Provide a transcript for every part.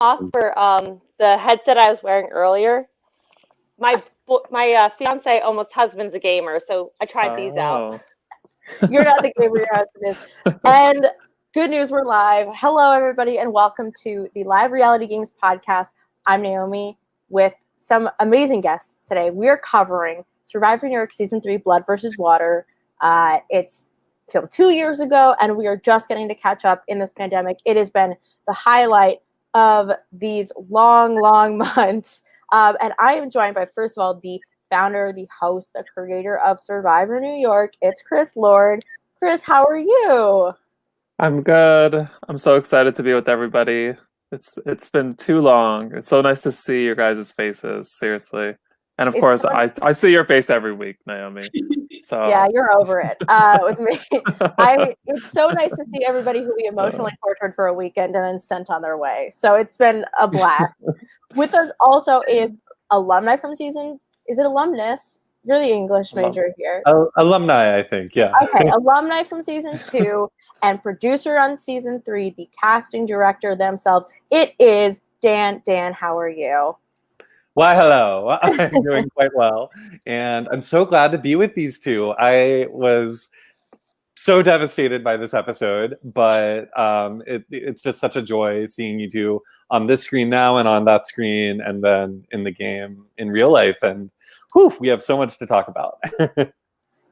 off for the headset I was wearing earlier. My fiance, almost husband's a gamer, so I tried these out. Oh. You're not the gamer your husband is. And good news, we're live. Hello, everybody, and welcome to the Live Reality Games podcast. I'm Naomi with some amazing guests today. We're covering Survivor New York Season 3, Blood versus Water. It's filmed 2 years ago, and we are just getting to catch up in this pandemic. It has been the highlight of these long, long months. And I am joined by, first of all, the founder, the host, the creator of Survivor New York. It's Chris Lord. Chris, how are you? I'm good. I'm so excited to be with everybody. It's been too long. It's so nice to see your guys' faces, seriously. And of course, I see your face every week, Naomi. So yeah, you're over it with me. It's so nice to see everybody who we emotionally tortured for a weekend and then sent on their way. So it's been a blast. With us also is alumni from season. Is it alumnus? You're the English major here. Alumni, I think. Yeah. Okay, alumni from season 2 and producer on season 3, the casting director themselves. It is Dan. Dan, how are you? Why, hello. I'm doing quite well. And I'm so glad to be with these two. I was so devastated by this episode, but it's just such a joy seeing you two on this screen now and on that screen and then in the game in real life. And we have so much to talk about.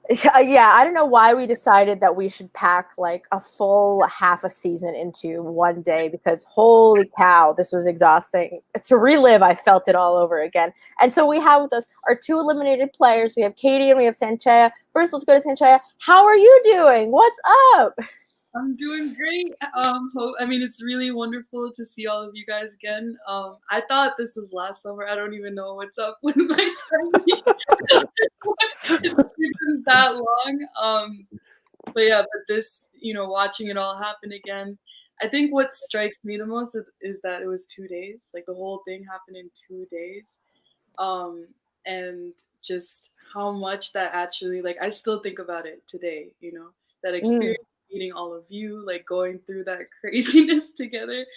Yeah, I don't know why we decided that we should pack like a full half a season into one day because holy cow, this was exhausting. To relive, I felt it all over again. And so we have with us our 2 eliminated players. We have Katie and we have Sanchaya. First, let's go to Sanchaya. How are you doing? What's up? I'm doing great. It's really wonderful to see all of you guys again. I thought this was last summer. I don't even know what's up with my timing. It's been that long. But this, watching it all happen again. I think what strikes me the most is that it was 2 days. Like the whole thing happened in 2 days. And just how much that actually, like, I still think about it today, that experience. Meeting all of you, like going through that craziness together.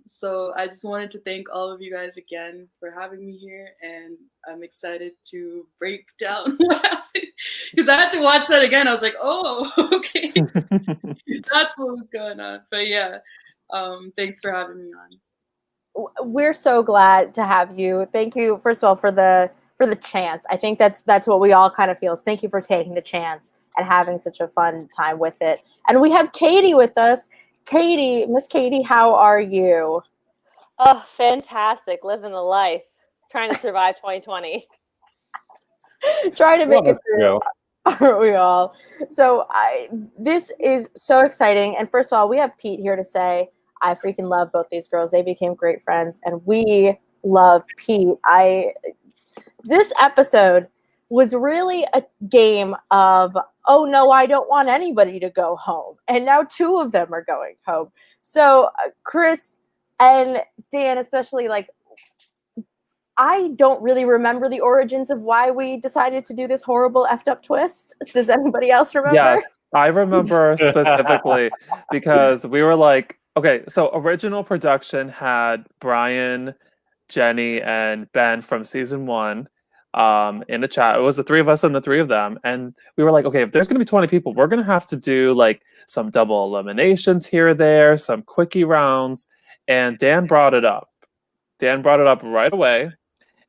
So I just wanted to thank all of you guys again for having me here, and I'm excited to break down what happened because I had to watch that again. I was like, oh, okay, that's what was going on. But yeah, thanks for having me on. We're so glad to have you. Thank you, first of all, for the chance. I think that's what we all kind of feel. Thank you for taking the chance and having such a fun time with it. And we have Katie with us. Katie, Miss Katie, how are you? Oh, fantastic. Living the life. Trying to survive 2020. Trying to make it through. Aren't we all? So this is so exciting. And first of all, we have Pete here to say, I freaking love both these girls. They became great friends. And we love Pete. This episode was really a game of, oh no, I don't want anybody to go home. And now 2 of them are going home. So Chris and Dan, especially, like, I don't really remember the origins of why we decided to do this horrible effed up twist. Does anybody else remember? Yes, I remember specifically because we were like, okay, so original production had Brian, Jenny, and Ben from season 1. In the chat. It was the 3 of us and the 3 of them. And we were like, okay, if there's going to be 20 people, we're going to have to do like some double eliminations here or there, some quickie rounds. And Dan brought it up. Dan brought it up right away.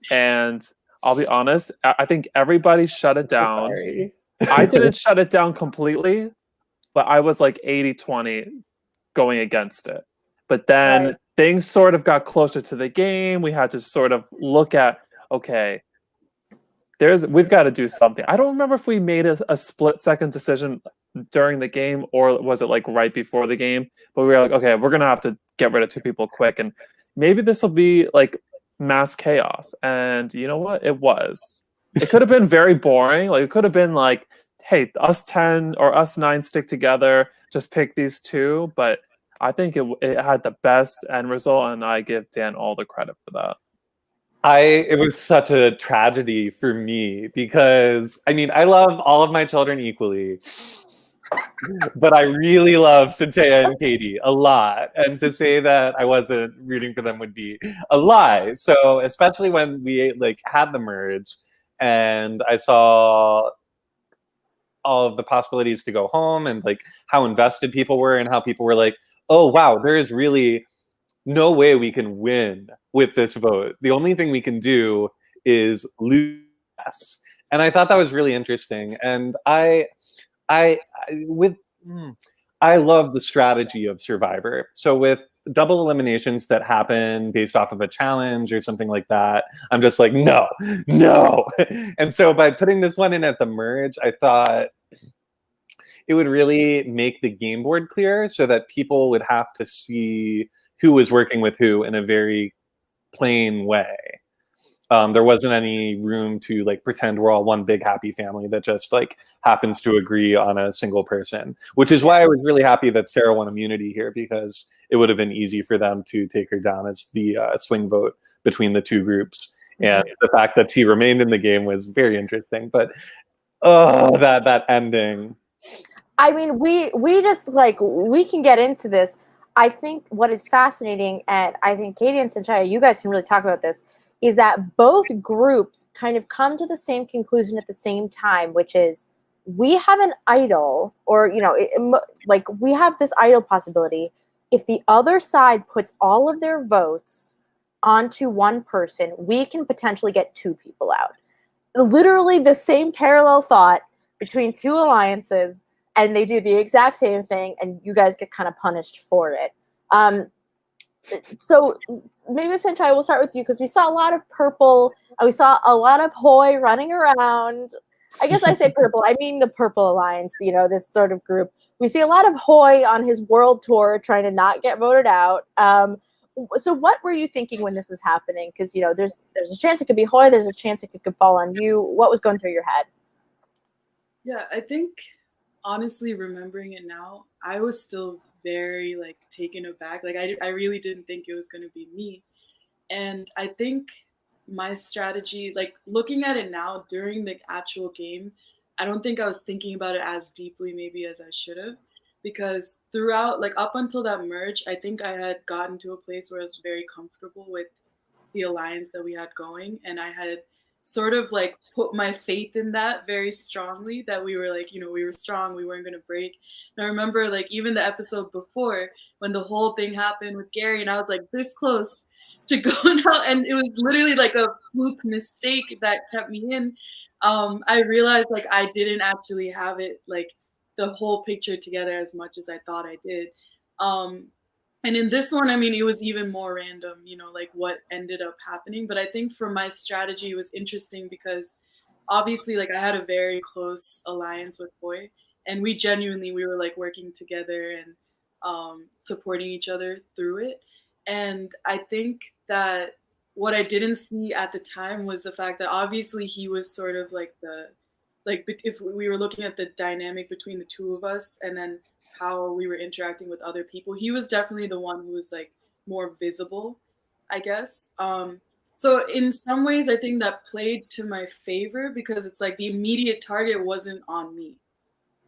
And I'll be honest, I think everybody shut it down. I didn't shut it down completely, but I was like 80-20 going against it. But then things sort of got closer to the game. We had to sort of look at, okay, we've got to do something. I don't remember if we made a split-second decision during the game or was it like right before the game. But we were like, okay, we're going to have to get rid of 2 people quick. And maybe this will be like mass chaos. And you know what? It was. It could have been very boring. Like it could have been like, hey, us 10 or us 9 stick together, just pick these 2. But I think it had the best end result. And I give Dan all the credit for that. It was such a tragedy for me because, I mean, I love all of my children equally. But I really love Sanchaya and Katie a lot. And to say that I wasn't rooting for them would be a lie. So especially when we like had the merge and I saw all of the possibilities to go home and like how invested people were and how people were like, oh wow, there is really no way we can win with this vote. The only thing we can do is lose. And I thought that was really interesting. And I with I love the strategy of Survivor. So with double eliminations that happen based off of a challenge or something like that, I'm just like, no, no. And so by putting this one in at the merge, I thought it would really make the game board clear so that people would have to see who was working with who in a very plain way. There wasn't any room to like pretend we're all one big happy family that just like happens to agree on a single person, which is why I was really happy that Sarah won immunity here, because it would have been easy for them to take her down as the swing vote between the two groups. And the fact that she remained in the game was very interesting. But oh, that ending. I mean, we just like, we can get into this. I think what is fascinating, and I think Katie and Sanchaya, you guys can really talk about this, is that both groups kind of come to the same conclusion at the same time, which is we have an idol, or, you know, like we have this idol possibility. If the other side puts all of their votes onto one person, we can potentially get two people out. Literally the same parallel thought between two alliances, and they do the exact same thing, and you guys get kind of punished for it. So maybe Sanchaya, we'll start with you, because we saw a lot of purple, and we saw a lot of Hoy running around. I guess I say purple, I mean the Purple Alliance, you know, this sort of group. We see a lot of Hoy on his world tour trying to not get voted out. So what were you thinking when this was happening? Because, you know, there's a chance it could be Hoy, there's a chance it could fall on you. What was going through your head? Yeah, I think honestly, remembering it now, I was still very like taken aback. Like I really didn't think it was going to be me. And I think my strategy, like looking at it now during the actual game, I don't think I was thinking about it as deeply maybe as I should have, because throughout, like up until that merge, I think I had gotten to a place where I was very comfortable with the alliance that we had going, and I had sort of like put my faith in that very strongly, that we were like, you know, we were strong, we weren't going to break. And I remember like even the episode before when the whole thing happened with Gary, and I was like this close to going out, and it was literally like a fluke mistake that kept me in. I realized like I didn't actually have it like the whole picture together as much as I thought I did. And in this one, I mean, it was even more random, you know, like what ended up happening. But I think for my strategy, it was interesting because obviously, like, I had a very close alliance with Boy, and we were like working together and supporting each other through it. And I think that what I didn't see at the time was the fact that obviously he was sort of like if we were looking at the dynamic between the two of us, and then how we were interacting with other people, he was definitely the one who was like more visible, I guess. So in some ways, I think that played to my favor, because it's like the immediate target wasn't on me,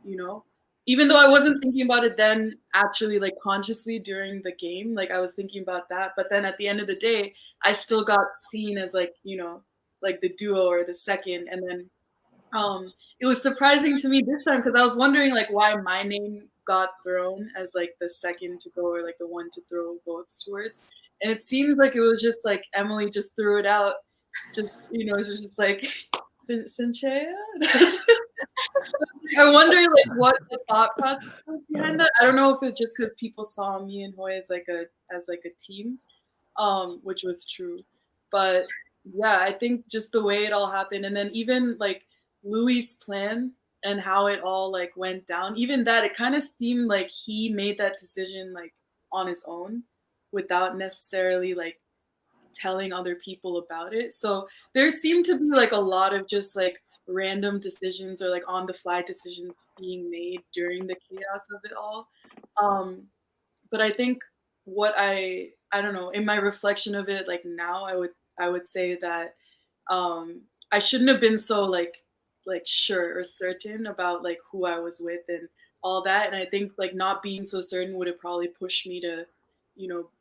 you know? Even though I wasn't thinking about it then actually like consciously during the game, like I was thinking about that. But then at the end of the day, I still got seen as like, you know, like the duo or the second. And then it was surprising to me this time because I was wondering like why my name got thrown as like the second to go, or like the one to throw votes towards. And it seems like it was just like Emily just threw it out. Just, you know, it was just like Sanchaya. I wonder like what the thought process was behind that. I don't know if it's just because people saw me and Hoy as like a team, which was true. But yeah, I think just the way it all happened, and then even like Louis' plan and how it all like went down, even that, it kind of seemed like he made that decision like on his own without necessarily like telling other people about it. So there seemed to be like a lot of just like random decisions or like on the fly decisions being made during the chaos of it all. But I think what I don't know, in my reflection of it like now, I would say that I shouldn't have been so like sure or certain about like who I was with and all that. And I think like not being so certain would have probably pushed me to,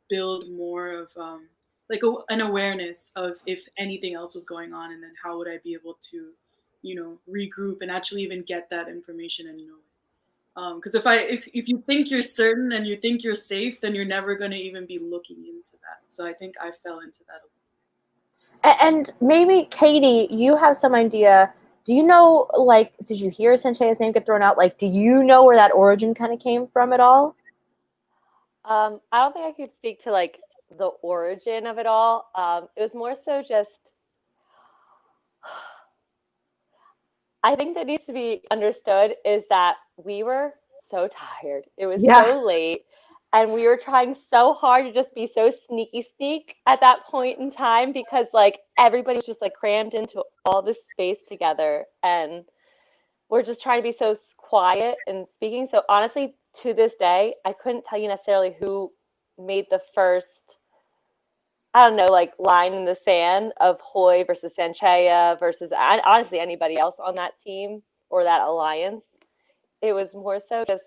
build more of like an awareness of if anything else was going on, and then how would I be able to, regroup and actually even get that information and know it. Because if you think you're certain and you think you're safe, then you're never going to even be looking into that. So I think I fell into that a little. And maybe Katie, you have some idea. Do you know, like, did you hear Sanchaya's name get thrown out? Like, do you know where that origin kind of came from at all? I don't think I could speak to like the origin of it all. It was more so just, I think that needs to be understood is that we were so tired. It was so late, and we were trying so hard to just be so sneak at that point in time because like everybody's just like crammed into all this space together, and we're just trying to be so quiet and speaking. So honestly, to this day, I couldn't tell you necessarily who made the first, I don't know, like line in the sand of Hoy versus Sanchaya versus honestly anybody else on that team or that alliance. It was more so just,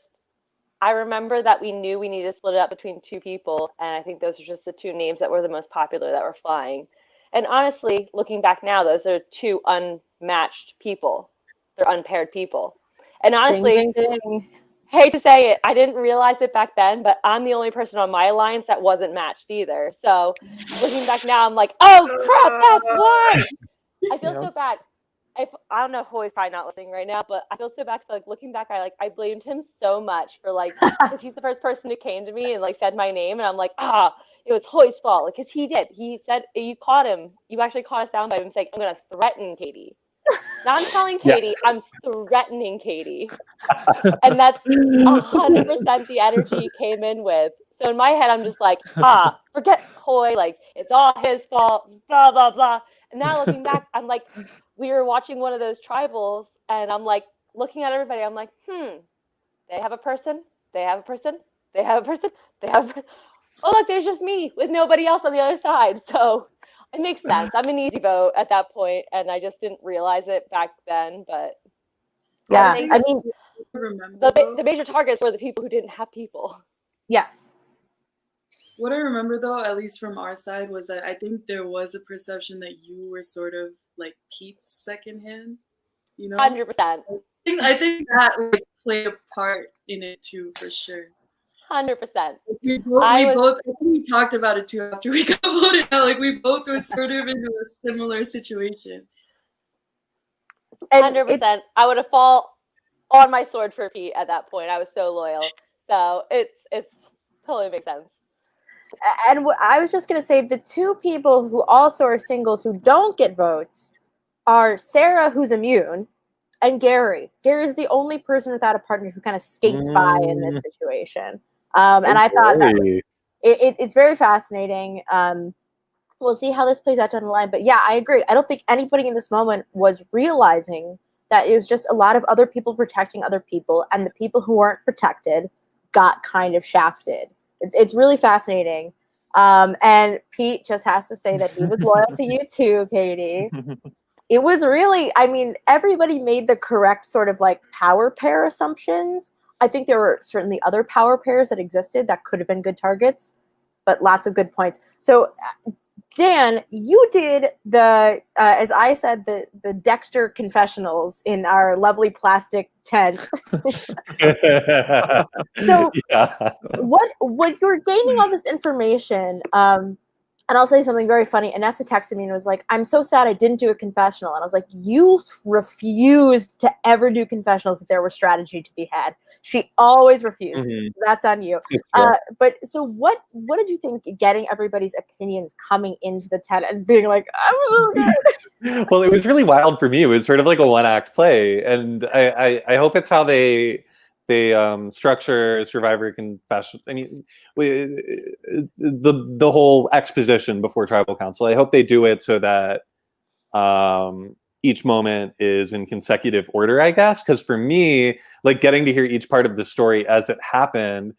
I remember that we knew we needed to split it up between two people, and I think those are just the two names that were the most popular that were flying. And honestly, looking back now, those are two unmatched people. They're unpaired people. And honestly, Ding, ding, ding. hate to say it, I didn't realize it back then, but I'm the only person on my alliance that wasn't matched either. So looking back now, I'm like, oh crap, that's why. I feel so bad. I don't know if Hoy's probably not listening right now, but I feel so bad. So, like looking back, I blamed him so much for like, because he's the first person who came to me and like said my name, and I'm like, it was Hoy's fault, because he did. He said you caught him. You actually caught us down by him saying, I'm gonna threaten Katie. Not I'm telling Katie, I'm threatening Katie. And that's 100% the energy he came in with. So in my head, I'm just like, forget Hoy, like it's all his fault, blah blah blah. And now looking back, I'm like, we were watching one of those tribals, and I'm like looking at everybody. I'm like, they have a person, they have a person, they have a person, they have a person. Oh look, there's just me with nobody else on the other side. So it makes sense. I'm an easy vote at that point, and I just didn't realize it back then. But yeah, I mean, the major targets were the people who didn't have people. Yes. What I remember though, at least from our side, was that I think there was a perception that you were sort of like Pete's second hand. 100%. I think that like played a part in it too, for sure. 100%. We talked about it too after we got voted out. Like we both were sort of into a similar situation. 100%. I would have fallen on my sword for Pete at that point. I was so loyal. So it's totally makes sense. And I was just going to say the two people who also are singles who don't get votes are Sarah, who's immune, and Gary. Gary is the only person without a partner who kind of skates by in this situation. And I thought that it's very fascinating. We'll see how this plays out down the line. But yeah, I agree. I don't think anybody in this moment was realizing that it was just a lot of other people protecting other people, and the people who weren't protected got kind of shafted. It's really fascinating. And Pete just has to say that he was loyal to you too, Katie. It was really, I mean, everybody made the correct sort of like power pair assumptions. I think there were certainly other power pairs that existed that could have been good targets, but lots of good points. So Dan, you did the, as I said, the Dexter confessionals in our lovely plastic tent. So what you're gaining all this information, and I'll say something very funny. Anessa texted me and was like, I'm so sad I didn't do a confessional. And I was like, you refused to ever do confessionals if there were strategy to be had. She always refused. Mm-hmm. That's on you. But so what did you think getting everybody's opinions coming into the tent and being like, I'm so good? Well, it was really wild for me. It was sort of like a one-act play. And I hope it's how they structure Survivor confession. I mean, the whole exposition before Tribal Council. I hope they do it so that each moment is in consecutive order, I guess. Because for me, like getting to hear each part of the story as it happened,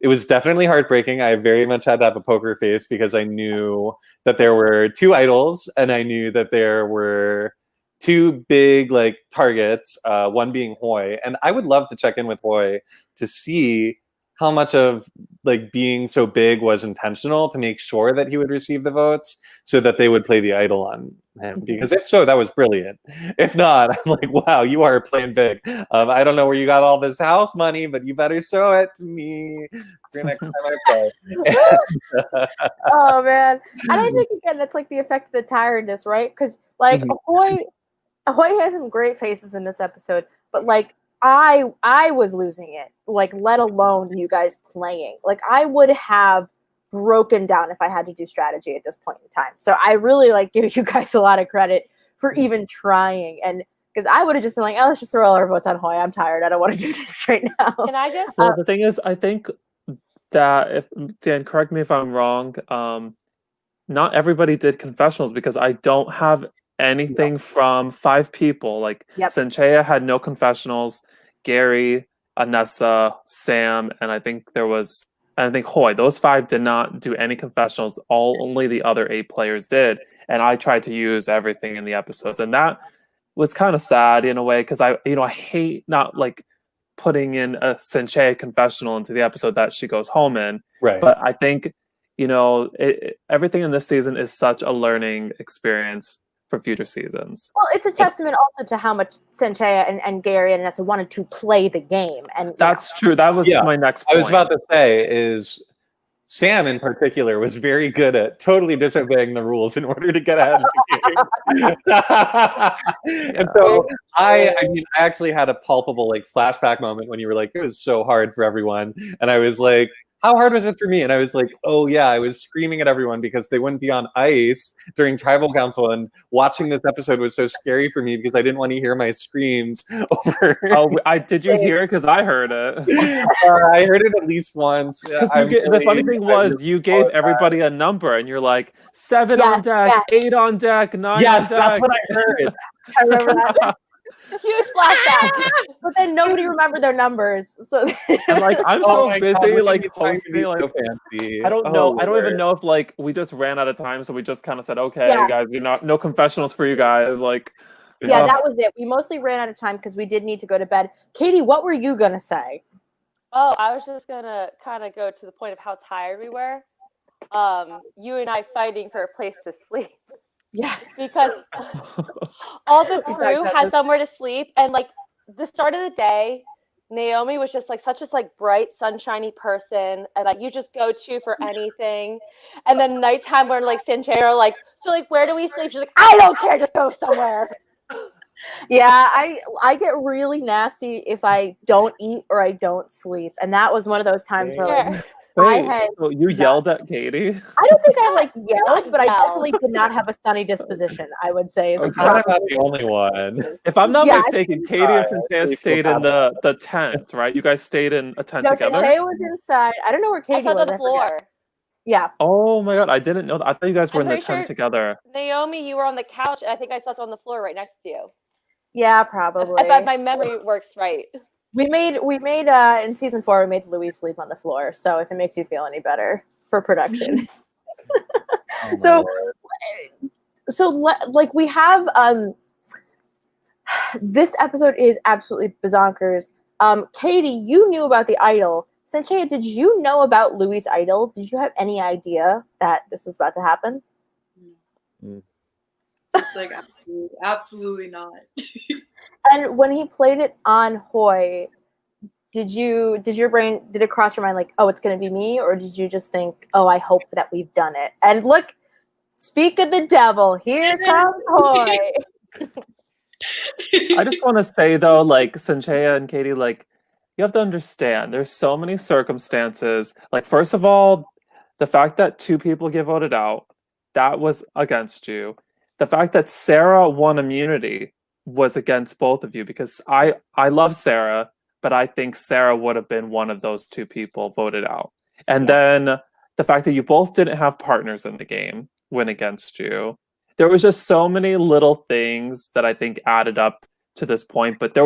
it was definitely heartbreaking. I very much had to have a poker face because I knew that there were two idols, and I knew that there were two big like targets, one being Hoy, and I would love to check in with Hoy to see how much of like being so big was intentional to make sure that he would receive the votes so that they would play the idol on him. Because if so, that was brilliant. If not, I'm like, wow, you are playing big. I don't know where you got all this house money, but you better show it to me for next time I play. Oh man, and I think again that's like the effect of the tiredness, right? Because like Ahoy has some great faces in this episode, but like I was losing it, like let alone you guys playing. Like I would have broken down if I had to do strategy at this point in time. So I really like give you guys a lot of credit for even trying, and because I would have just been like, oh, let's just throw all our votes on Hoy. I'm tired. I don't want to do this right now. Can I just? Well, the thing is, I think that if Dan, correct me if I'm wrong, not everybody did confessionals because I don't have anything from 5 people. Like Sanchaya had no confessionals, Gary, Anessa, Sam, and I think Hoy. Those 5 did not do any confessionals. Only the other 8 players did, and I tried to use everything in the episodes, and that was kind of sad in a way because I hate not like putting in a Sanchaya confessional into the episode that she goes home in. Right. But I think everything in this season is such a learning experience for future seasons. Well, it's a testament also to how much Sanchaya and Gary and Nessa wanted to play the game. And that's true. That was my next point. I was about to say is Sam in particular was very good at totally disobeying the rules in order to get ahead of the game. And so I mean, I actually had a palpable like flashback moment when you were like, it was so hard for everyone. And I was like, how hard was it for me? And I was like, oh yeah, I was screaming at everyone because they wouldn't be on ice during tribal council. And watching this episode was so scary for me because I didn't want to hear my screams over. Oh, did you hear it? Because I heard it. I heard it at least once. The funny thing was you gave everybody a number and you're like 7 on deck, 8 on deck, 9 on deck. Yes, that's what I heard. I remember that. Huge flashback. But then nobody remembered their numbers. So and like I'm so busy God, like hosting so fancy. I don't know. I don't even know if like we just ran out of time, so we just kind of said, okay, guys, no confessionals for you guys. Like that was it. We mostly ran out of time because we did need to go to bed. Katie, what were you gonna say? Oh, I was just gonna kind of go to the point of how tired we were. You and I fighting for a place to sleep. Yeah, because all the crew had somewhere to sleep, and like the start of the day, Naomi was just like such a like bright, sunshiny person, and like you just go to for anything. And then nighttime, we're like Sanchaya are like, so like where do we sleep? She's like, I don't care, just go somewhere. Yeah, I get really nasty if I don't eat or I don't sleep, and that was one of those times where like. So you yelled at Katie? I don't think I like yelled, but I definitely did not have a sunny disposition, I would say. I'm not the only one. If I'm not mistaken, Katie and Sanchaya stayed in the tent, right? You guys stayed in a tent together? Sanchaya was inside. I don't know where Katie was. On the floor. Yeah. Oh my God, I didn't know that. I thought you guys were in the tent together. Naomi, you were on the couch, and I think I slept on the floor right next to you. Yeah, probably. I thought my memory works right. We made in season 4 we made Louise sleep on the floor, so if it makes you feel any better for production. So like we have this episode is absolutely bazonkers. Katie, you knew about the idol. Sanchaya, did you know about Louis' idol? Did you have any idea that this was about to happen? Just like absolutely not. And when he played it on Hoy, did it cross your mind like, oh, it's going to be me? Or did you just think, oh, I hope that we've done it? And look, speak of the devil, here comes Hoy. I just want to say though, like Sanchaya and Katie, like you have to understand there's so many circumstances. Like first of all, the fact that 2 people get voted out, that was against you. The fact that Sarah won immunity was against both of you because I love Sarah, but I think Sarah would have been one of those 2 people voted out. And then the fact that you both didn't have partners in the game went against you. There was just so many little things that I think added up to this point, but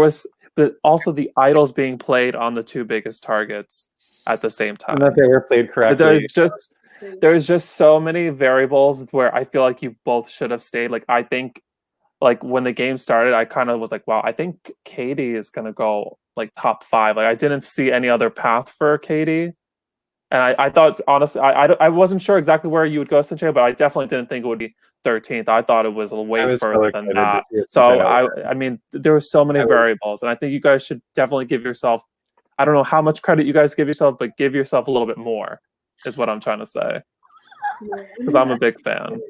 also the idols being played on the 2 biggest targets at the same time. And that they were played correctly. There's just so many variables where I feel like you both should have stayed. Like I think like when the game started, I kind of was like, wow, I think Katie is gonna go like top 5. Like I didn't see any other path for Katie. And I thought, honestly, I wasn't sure exactly where you would go, Sanchaya, but I definitely didn't think it would be 13th. I thought it was way further than that. So, I mean, there were so many variables. And I think you guys should definitely give yourself, I don't know how much credit you guys give yourself, but give yourself a little bit more, is what I'm trying to say. Because I'm a big fan.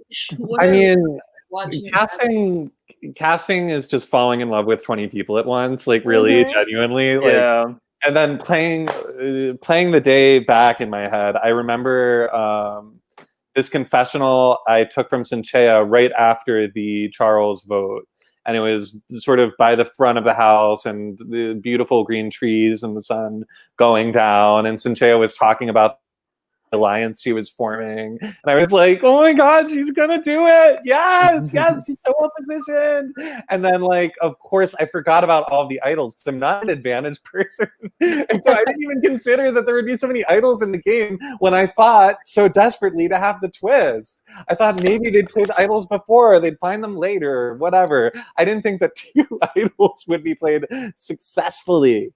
I mean, casting is just falling in love with 20 people at once, like really, genuinely. Like, yeah. And then playing the day back in my head, I remember this confessional I took from Sanchaya right after the Charles vote. And it was sort of by the front of the house and the beautiful green trees and the sun going down. And Sanchaya was talking about alliance she was forming, and I was like, oh my god, she's gonna do it, yes, she's so well positioned. And then, like, of course I forgot about all the idols because I'm not an advantage person, and so I didn't even consider that there would be so many idols in the game when I fought so desperately to have the twist. I thought maybe they'd play the idols before, they'd find them later, or whatever. I didn't think that 2 idols would be played successfully.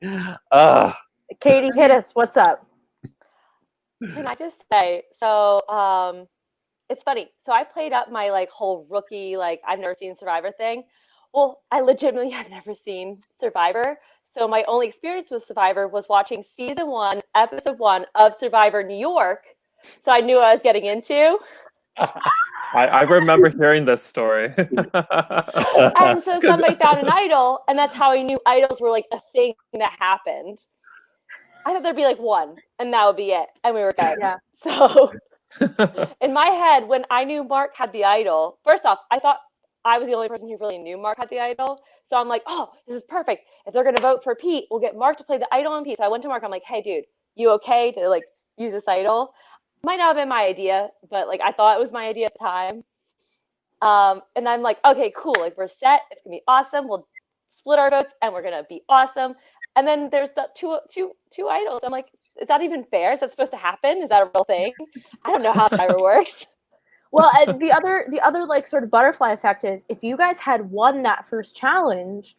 Katie, hit us, what's up? Can I just say, so it's funny. So I played up my like whole rookie, like I've never seen Survivor thing. Well, I legitimately have never seen Survivor. So my only experience with Survivor was watching season 1, episode 1 of Survivor New York. So I knew what I was getting into. I remember hearing this story. And so somebody found an idol, and that's how I knew idols were like a thing that happened. I thought there'd be like 1, and that would be it, and we were good. Yeah. So in my head, when I knew Mark had the idol, first off, I thought I was the only person who really knew Mark had the idol. So I'm like, oh, this is perfect. If they're gonna vote for Pete, we'll get Mark to play the idol on Pete. So I went to Mark. I'm like, hey, dude, you okay to like use this idol? Might not have been my idea, but like I thought it was my idea at the time. And I'm like, okay, cool. Like we're set. It's gonna be awesome. We'll split our votes, and we're gonna be awesome. And then there's the two idols. I'm like, is that even fair? Is that supposed to happen? Is that a real thing? I don't know how Survivor works. Well, the other like sort of butterfly effect is if you guys had won that first challenge,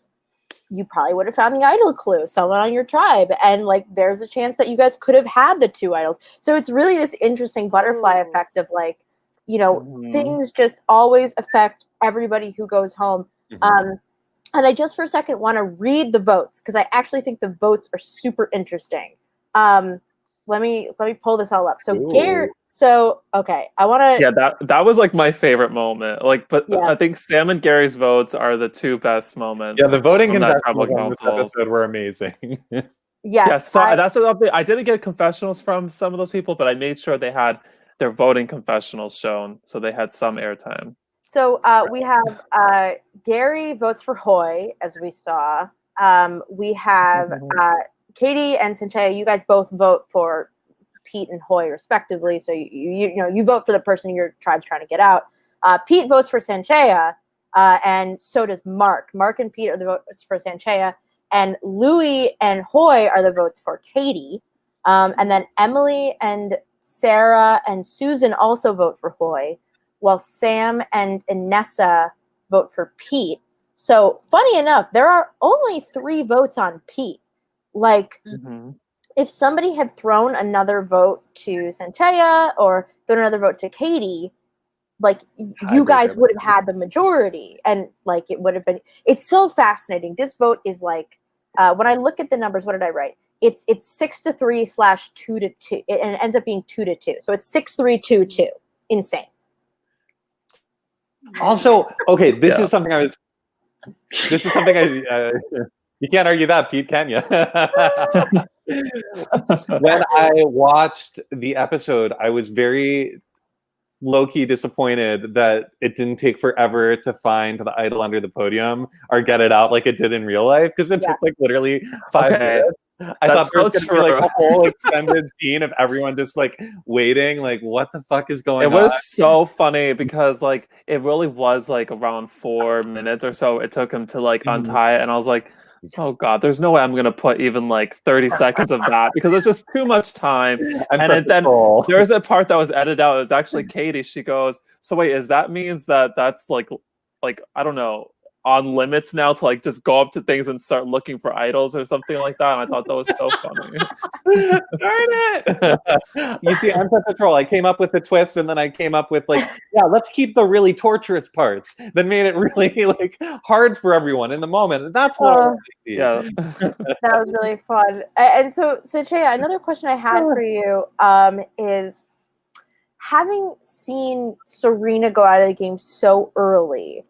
you probably would have found the idol clue, someone on your tribe, and like there's a chance that you guys could have had the 2 idols. So it's really this interesting butterfly effect of like, you know, things just always affect everybody who goes home. And I just for a second want to read the votes because I actually think the votes are super interesting. Let me pull this all up. So Gary, okay, I want to. Yeah, that was like my favorite moment. Like, but yeah. I think Sam and Gary's votes are the 2 best moments. Yeah, the voting confessionals on this episode were amazing. Yes. So that's what I didn't get confessionals from some of those people, but I made sure they had their voting confessionals shown, so they had some airtime. So we have Gary votes for Hoy, as we saw. We have Katie and Sanchaya. You guys both vote for Pete and Hoy, respectively. So you vote for the person your tribe's trying to get out. Pete votes for Sanchaya, and so does Mark. Mark and Pete are the votes for Sanchaya, and Louis and Hoy are the votes for Katie. And then Emily and Sarah and Susan also vote for Hoy, while Sam and Inessa vote for Pete. So funny enough, there are only 3 votes on Pete. Like, if somebody had thrown another vote to Sanchaya or thrown another vote to Katie, like you guys would have had the majority, and like it would have been. It's so fascinating. This vote is like, when I look at the numbers, what did I write? It's 6-3/2-2, and it ends up being 2-2. So it's 6-3-2-2. Insane. Also, okay, this is something I you can't argue that, Pete, can you? When I watched the episode, I was very low-key disappointed that it didn't take forever to find the idol under the podium or get it out like it did in real life, because it took like literally 5 minutes. I thought there was going to be like a whole extended scene of everyone just like waiting, like what the fuck is going on? It was so funny because like it really was like around 4 minutes or so it took him to like untie it, and I was like, oh god, there's no way I'm gonna put even like 30 seconds of that because it's just too much time. And then there was a part that was edited out. It was actually Katie. She goes, so wait, is that means that's like I don't know. on limits now to like just go up to things and start looking for idols or something like that. And I thought that was so funny. Darn it! You see, I'm such a troll. I came up with the twist, and then I came up with like, yeah, let's keep the really torturous parts that made it really like hard for everyone in the moment. And that's what I want to see. Yeah. That was really fun. And so, Sanchaya, another question I had for you is, having seen Serena go out of the game so early,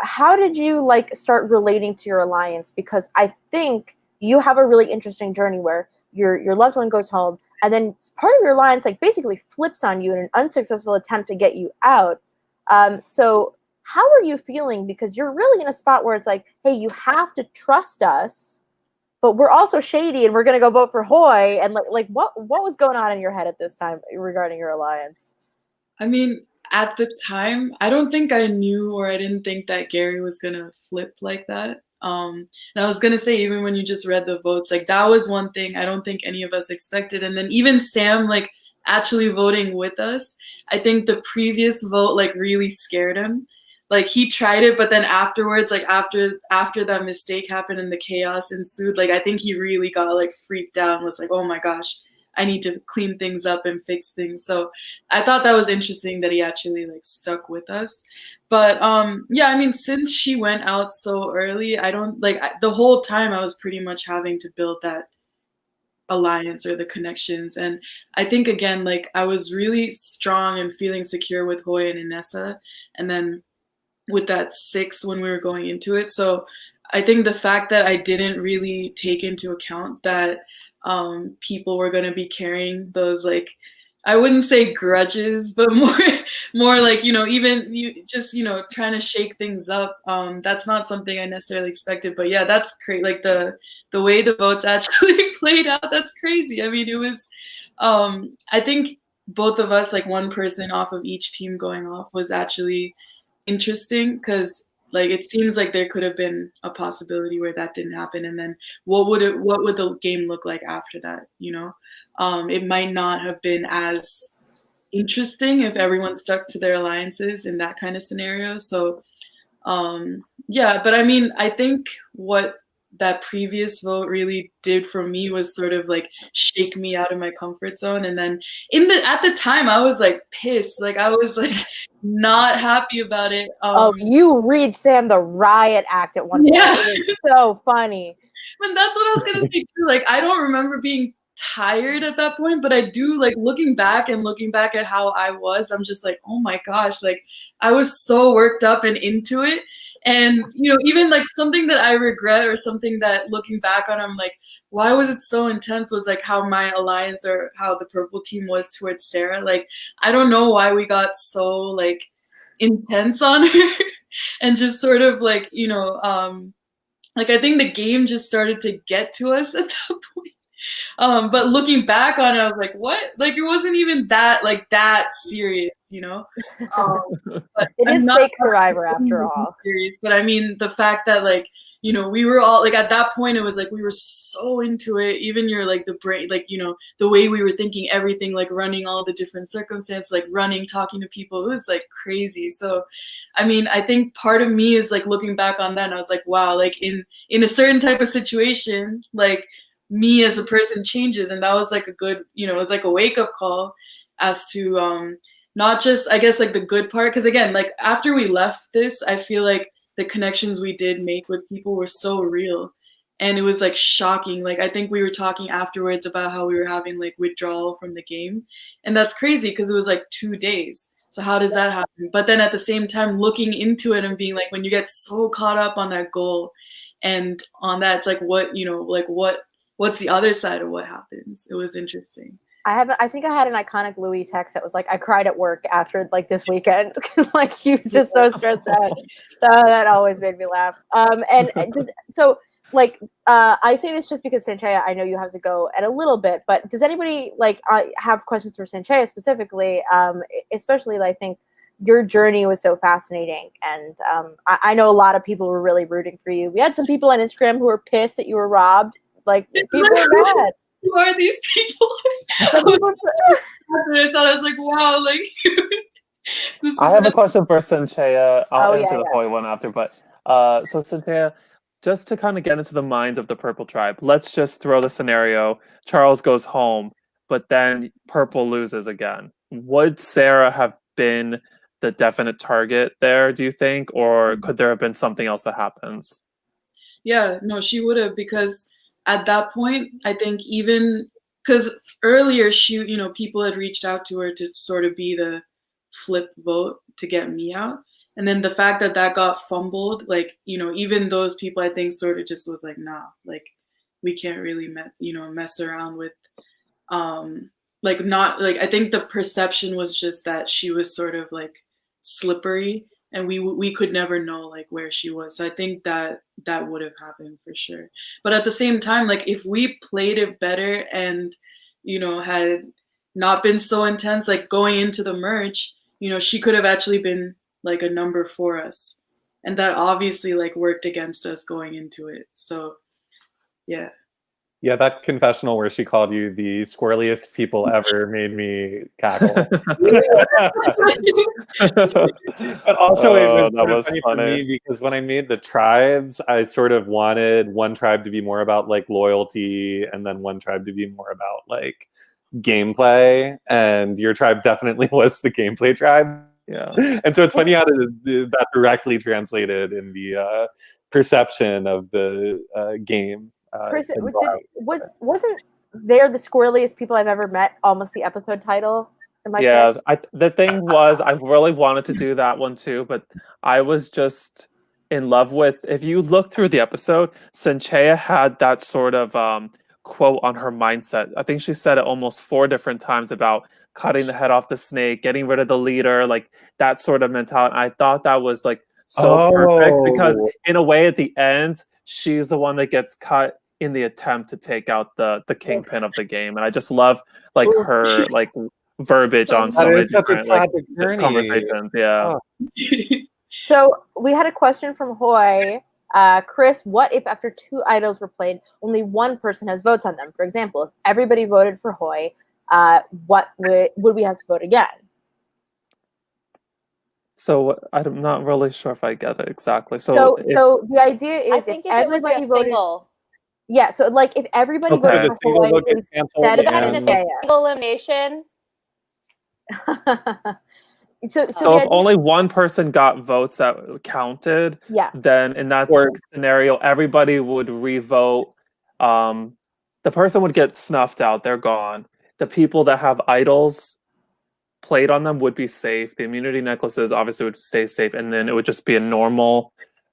how did you like start relating to your alliance? Because I think you have a really interesting journey where your loved one goes home, and then part of your alliance like basically flips on you in an unsuccessful attempt to get you out. So how are you feeling? Because you're really in a spot where it's like, hey, you have to trust us, but we're also shady and we're going to go vote for Hoy. And like what was going on in your head at this time regarding your alliance? I mean, at the time, I don't think I knew, or I didn't think that Gary was going to flip like that. And I was going to say, even when you just read the votes, like that was one thing I don't think any of us expected. And then even Sam, like actually voting with us, I think the previous vote like really scared him. Like he tried it, but then afterwards, like after that mistake happened and the chaos ensued, like I think he really got like freaked out and was like, oh my gosh, I need to clean things up and fix things. So I thought that was interesting that he actually like stuck with us. But yeah, I mean, since she went out so early, I don't like the whole time I was pretty much having to build that alliance or the connections. And I think again, like I was really strong and feeling secure with Hoy and Inessa. And then with that 6 when we were going into it. So I think the fact that I didn't really take into account that people were going to be carrying those, like, I wouldn't say grudges, but more like, you know, even you just, you know, trying to shake things up. That's not something I necessarily expected, but yeah, that's crazy. Like the way the votes actually played out, that's crazy. I mean, it was, I think both of us, like one person off of each team going off was actually interesting, because like it seems like there could have been a possibility where that didn't happen, and then what would the game look like after that, you know? It might not have been as interesting if everyone stuck to their alliances in that kind of scenario. So yeah, but I mean, I think what that previous vote really did for me was sort of like shake me out of my comfort zone. And then at the time I was like pissed, like I was like not happy about it. Oh, you read Sam the riot act at one point. Yeah. It was so funny. But that's what I was gonna say too. Like I don't remember being tired at that point, but I do, like looking back at how I was, I'm just like, oh my gosh, like I was so worked up and into it. And you know, even like something that I regret, or something that looking back on, I'm like, why was it so intense, was like how my alliance, or how the purple team was towards Sarah. Like I don't know why we got so like intense on her and just sort of like, you know, like I think the game just started to get to us at that point. But looking back on it, I was like, what? Like it wasn't even that like that serious, you know? But It is fake Survivor after all. Serious, but I mean the fact that like, you know, we were all like at that point, it was like we were so into it. Even your like the brain, like, you know, the way we were thinking everything, like running all the different circumstances, like running, talking to people, it was like crazy. So I mean, I think part of me is like looking back on that, and I was like, wow, like in a certain type of situation, like me as a person changes. And that was like a good, you know, it was like a wake-up call as to not just, I guess, like the good part, because again, like after we left this, I feel like the connections we did make with people were so real, and it was like shocking. Like I think we were talking afterwards about how we were having like withdrawal from the game, and that's crazy because it was like 2 days. So how does that happen? But then at the same time looking into it and being like, when you get so caught up on that goal and on that, it's like, what, you know, like what's the other side of what happens? It was interesting. I think I had an iconic Louis text that was like, I cried at work after like this weekend. Like he was just so stressed out. That always made me laugh. So like, I say this just because Sanchaya, I know you have to go at a little bit, but does anybody like have questions for Sanchaya specifically? Especially, I think your journey was so fascinating, and I know a lot of people were really rooting for you. We had some people on Instagram who were pissed that you were robbed. Like people are mad. Who are these people? I was like, wow, like. I have a question for Sanchaya. I'll answer yeah. the Hoy one after, but So Sanchaya, just to kind of get into the mind of the Purple Tribe, let's just throw the scenario. Charles goes home, but then Purple loses again. Would Sarah have been the definite target there, do you think? Or could there have been something else that happens? Yeah, no, she would have, because at that point, I think even because earlier people had reached out to her to sort of be the flip vote to get me out. And then the fact that that got fumbled, like, even those people, I think, sort of just was like, nah, like, we can't really, mess around with, like, not, like, I think the perception was just that she was sort of, like, slippery, and we could never know, like, where she was. So I think that that would have happened for sure. But at the same time, like, if we played it better and, had not been so intense, like, going into the merge, she could have actually been like a number for us, and that obviously like worked against us going into it. So yeah. Yeah, that confessional where she called you the squirreliest people ever made me cackle. But also, it was that was funny for funny. me because when I made the tribes, I sort of wanted one tribe to be more about like loyalty, and then one tribe to be more about like gameplay. And your tribe definitely was the gameplay tribe. Yeah. And so it's funny how that directly translated in the perception of the game. Chris, wasn't they're the squirreliest people I've ever met almost the episode title? Yeah, the thing was, I really wanted to do that one too, but I was just in love with, if you look through the episode, Sanchaya had that sort of quote on her mindset. I think she said it almost 4 different times about cutting the head off the snake, getting rid of the leader, like that sort of mentality. I thought that was like so perfect because in a way at the end, she's the one that gets cut in the attempt to take out the kingpin of the game. And I just love like her like verbiage on so many different like conversations. Yeah. Oh. So we had a question from Hoy. Chris, what if after 2 idols were played, only one person has votes on them? For example, if everybody voted for Hoy, what would we have to vote again? So I'm not really sure if I get it exactly. So the idea is if everybody voted. Single. Yeah, so like if everybody voted for Hoy instead of Sanchaya, single elimination. So if only one person got votes that counted, then in that scenario, everybody would re-vote. The person would get snuffed out; they're gone. The people that have idols played on them would be safe. The immunity necklaces obviously would stay safe, and then it would just be a normal,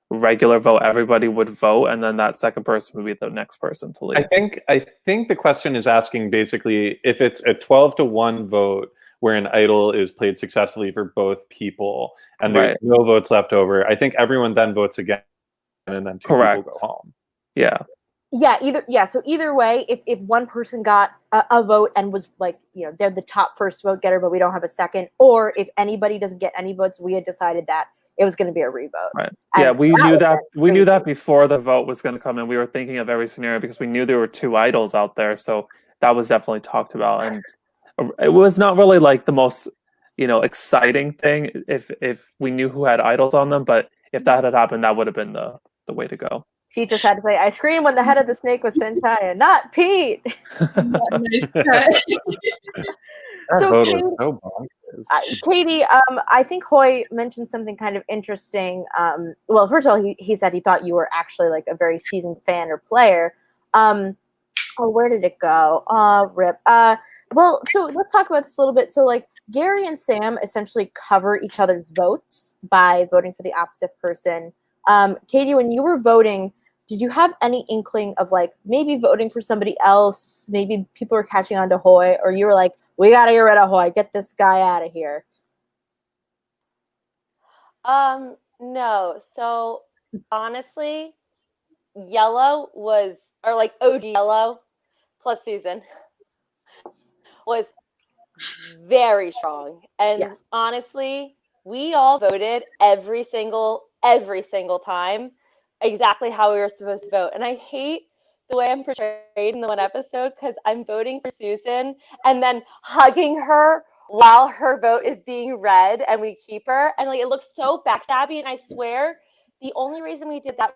regular vote. Everybody would vote, and then that second person would be the next person to leave. I think the question is asking basically if it's a 12-1 vote where an idol is played successfully for both people and there's no votes left over. I think everyone then votes again, and then 2 people go home. Yeah. So either way, if one person got a vote and was like, they're the top first vote getter, but we don't have a second, or if anybody doesn't get any votes, we had decided that it was going to be a revote. Right. Yeah, we knew that. We knew that before the vote was going to come in. We were thinking of every scenario because we knew there were 2 idols out there, so that was definitely talked about, and it was not really like the most, exciting thing if we knew who had idols on them, but if that had happened, that would have been the way to go. Pete just had to say, I screamed when the head of the snake was Sanchaya, not Pete. So Katie, I think Hoy mentioned something kind of interesting. Well, first of all, he said he thought you were actually like a very seasoned fan or player. Where did it go? Rip. Well, so let's talk about this a little bit. So like Gary and Sam essentially cover each other's votes by voting for the opposite person. Katie, when you were voting, did you have any inkling of like maybe voting for somebody else? Maybe people were catching on to Hoy, or you were like, we got to get rid of Hoy, get this guy out of here? No. So honestly, Yellow was, or like OG Yellow plus Susan was very strong. And honestly, we all voted every single time exactly how we were supposed to vote. And I hate the way I'm portrayed in the one episode because I'm voting for Susan and then hugging her while her vote is being read and we keep her. And like it looks so backstabby. And I swear the only reason we did that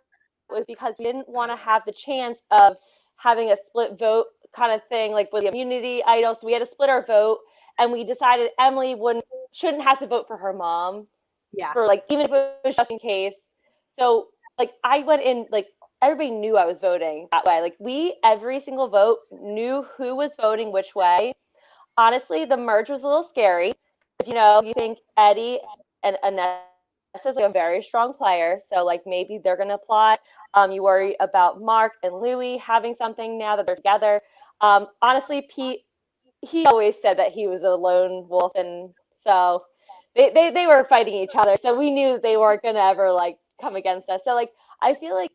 was because we didn't want to have the chance of having a split vote kind of thing, like with the immunity idol. So we had to split our vote, and we decided Emily shouldn't have to vote for her mom. Yeah. For like, even if it was just in case. So like I went in, like everybody knew I was voting that way. Like every single vote knew who was voting which way. Honestly, the merge was a little scary. You know, you think Eddie and Anessa is like a very strong player, so like maybe they're gonna plot. You worry about Mark and Louie having something now that they're together. Honestly, Pete, he always said that he was a lone wolf, and so they were fighting each other. So we knew they weren't gonna ever like come against us. So like I feel like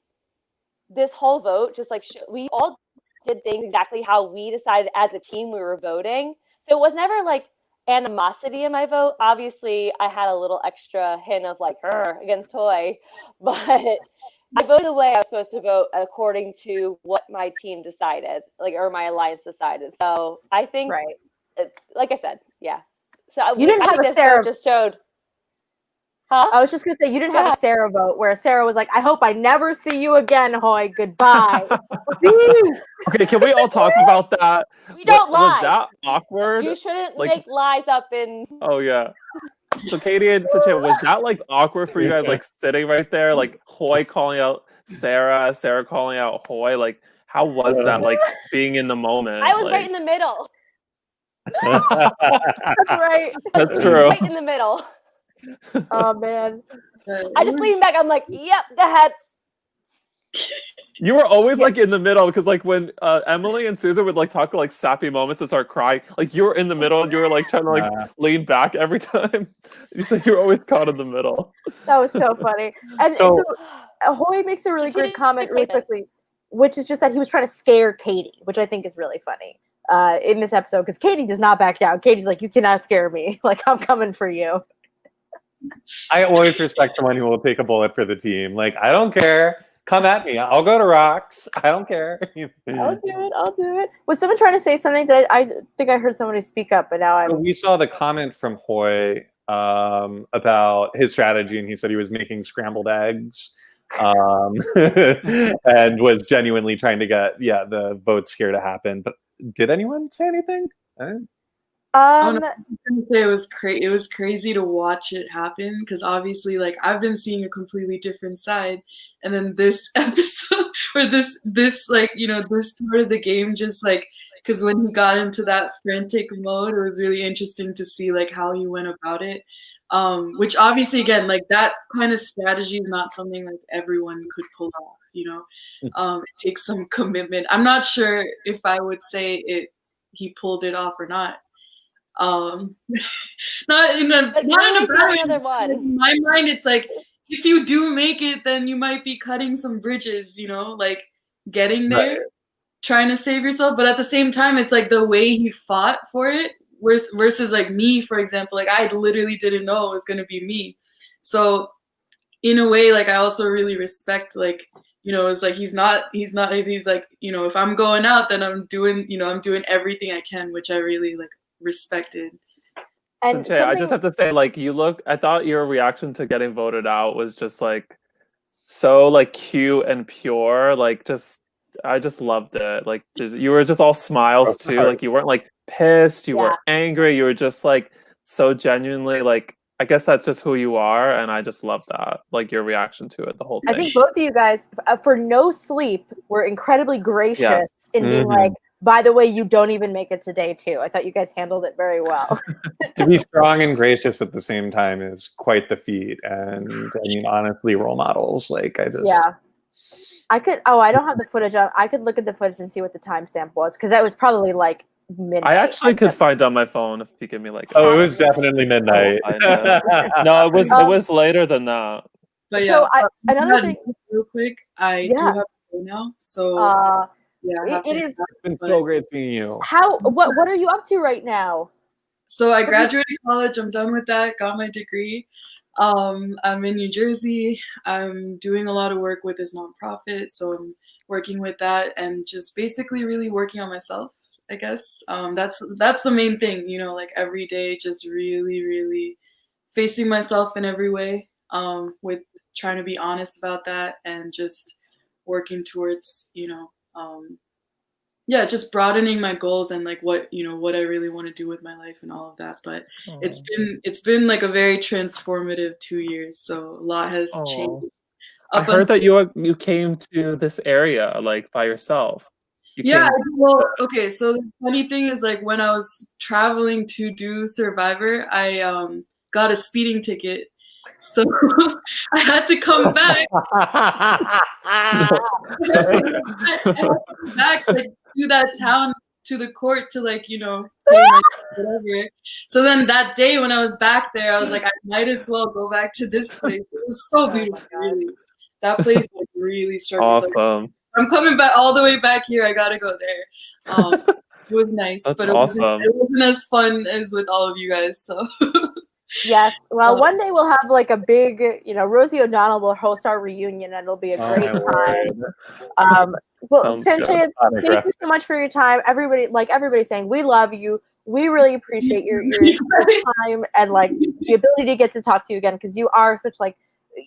this whole vote just like we all did things exactly how we decided as a team we were voting. So it was never like animosity in my vote. Obviously, I had a little extra hint of like against Toy, but I voted the way I was supposed to vote according to what my team decided, like or my alliance decided. So I think, like I said, yeah. So you didn't have a Sarah. Just showed. Huh? I was just gonna say you didn't have a Sarah vote where Sarah was like, "I hope I never see you again, Hoy. Goodbye." Okay, can we all talk about that? We don't lie. Was that awkward? You shouldn't make lies up in. Oh yeah. So Katie and Sanchaya, was that like awkward for you guys, like sitting right there, like Hoy calling out Sarah, Sarah calling out Hoy? Like, how was that? Like being in the moment. I was right in the middle. That's right. That's true. Right in the middle. Oh man. I just leaned back. I'm like, yep, go ahead. You were always like in the middle because like when Emily and Susan would like talk like sappy moments and start crying, like you were in the middle and you were like trying to like lean back every time. You said you were always caught in the middle. That was so funny. And so Hoy makes a really great comment really quickly, which is just that he was trying to scare Katie, which I think is really funny in this episode because Katie does not back down. Katie's like, you cannot scare me. Like I'm coming for you. I always respect someone who will take a bullet for the team. Like, I don't care. Come at me. I'll go to rocks. I don't care. I'll do it. Was someone trying to say something? I think I heard somebody speak up, but now We saw the comment from Hoy about his strategy, and he said he was making scrambled eggs and was genuinely trying to get the votes here to happen. But did anyone say anything? I was gonna say it was crazy to watch it happen because obviously like I've been seeing a completely different side, and then this episode or this like this part of the game just like because when he got into that frantic mode, it was really interesting to see like how he went about it. Which obviously again like that kind of strategy is not something like everyone could pull off. It takes some commitment. I'm not sure if I would say he pulled it off or not. Not in a bad way. In my mind, it's like if you do make it, then you might be cutting some bridges, like getting there, trying to save yourself. But at the same time, it's like the way he fought for it versus like me, for example. Like I literally didn't know it was gonna be me. So in a way, like I also really respect like it's like he's like if I'm going out, then I'm doing everything I can, which I really like respected. And I just have to say, like, I thought your reaction to getting voted out was just like so like cute and pure. Like I just loved it. Like you were just all smiles too. Like you weren't like pissed, you were angry, you were just like so genuinely like I guess that's just who you are, and I just love that. Like your reaction to it, the whole thing. I think both of you guys, for no sleep, were incredibly gracious in being like, by the way, you don't even make it to day 2. I thought you guys handled it very well. To be strong and gracious at the same time is quite the feat. And I mean, honestly, role models. Like I just I could. Oh, I don't have the footage. I could look at the footage and see what the timestamp was because that was probably like midnight. I actually could find on my phone if you give me like. Oh, it was definitely midnight. No, it was later than that. But so another thing, real quick, I do have to go now. So. It's been so great seeing you. What are you up to right now? So I graduated college. I'm done with that. Got my degree. I'm in New Jersey. I'm doing a lot of work with this nonprofit. So I'm working with that and just basically really working on myself, I guess. That's the main thing, like every day, just really, really facing myself in every way. with trying to be honest about that and just working towards, just broadening my goals and like what I really want to do with my life and all of that. But it's been like a very transformative 2 years, so a lot has changed. I heard that you came to this area like by yourself. Well, okay, so the funny thing is, like, when I was traveling to do Survivor, I got a speeding ticket, so I had to come back. I had to come back, like, to that town, to the court to, like, pay my whatever. So then that day when I was back there, I was like, I might as well go back to this place. It was so beautiful, really. That place like really struck me. Awesome. I'm coming back all the way back here. I gotta go there. It was nice, That's but it wasn't as fun as with all of you guys. So yes, well, one day we'll have like a big, Rosie O'Donnell will host our reunion, and it'll be a great time. Well, Sanchaya, thank you so much for your time. Everybody's saying, we love you. We really appreciate your time and like the ability to get to talk to you again, because you are such like,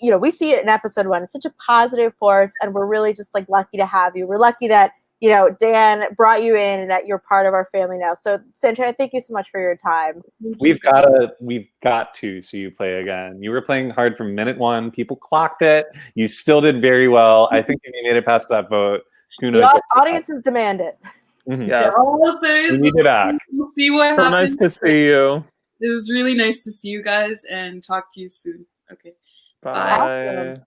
we see it in episode 1. It's such a positive force, and we're really just like lucky to have you. We're lucky that Dan brought you in and that you're part of our family now. So Sanchaya, thank you so much for your time. We've got to see you play again. You were playing hard from minute 1. People clocked it. You still did very well. I think if you made it past that vote, who knows? The audiences demand it. Mm-hmm. Yes. We need you back. We'll see what happens. Nice to see you. It was really nice to see you guys and talk to you soon. Okay. Bye.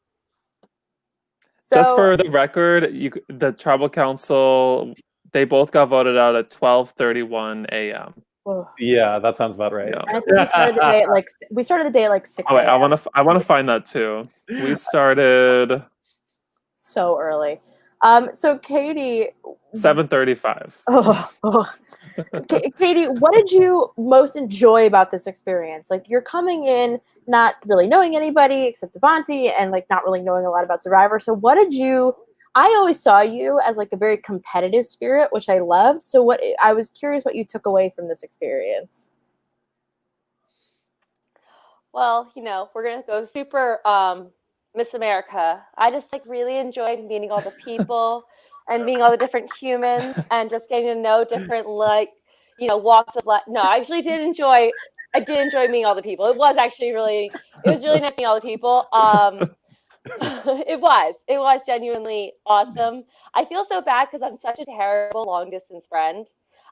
So, just for the record, the tribal council, they both got voted out at 12:31 a.m. Yeah, that sounds about right. Yeah. I think we started the day at like 6 a.m. Oh, wait, I want to find that too. We started so early. So Katie, 7:35. Katie, what did you most enjoy about this experience? Like, you're coming in not really knowing anybody except Avanti, and like not really knowing a lot about Survivor. So I always saw you as like a very competitive spirit, which I loved. So I was curious what you took away from this experience. Well, we're going to go super Miss America. I just like really enjoyed meeting all the people and meeting all the different humans and just getting to know different walks of life. No, I actually did enjoy meeting all the people. It was nice meeting all the people. It was genuinely awesome. I feel so bad because I'm such a terrible long distance friend.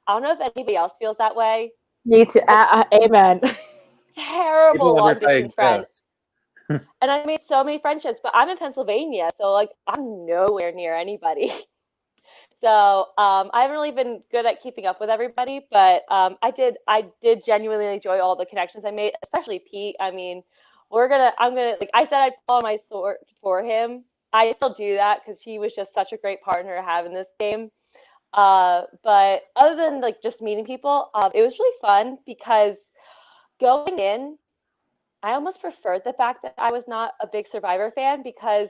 I don't know if anybody else feels that way. Me too. Amen. Terrible long distance friend. And I made so many friendships, but I'm in Pennsylvania, so like I'm nowhere near anybody. So I haven't really been good at keeping up with everybody, but I did genuinely enjoy all the connections I made, especially Pete. I mean, I'm gonna like I said I'd pull on my sword for him. I still do that because he was just such a great partner to have in this game. But other than like just meeting people, it was really fun because going in, I almost preferred the fact that I was not a big Survivor fan because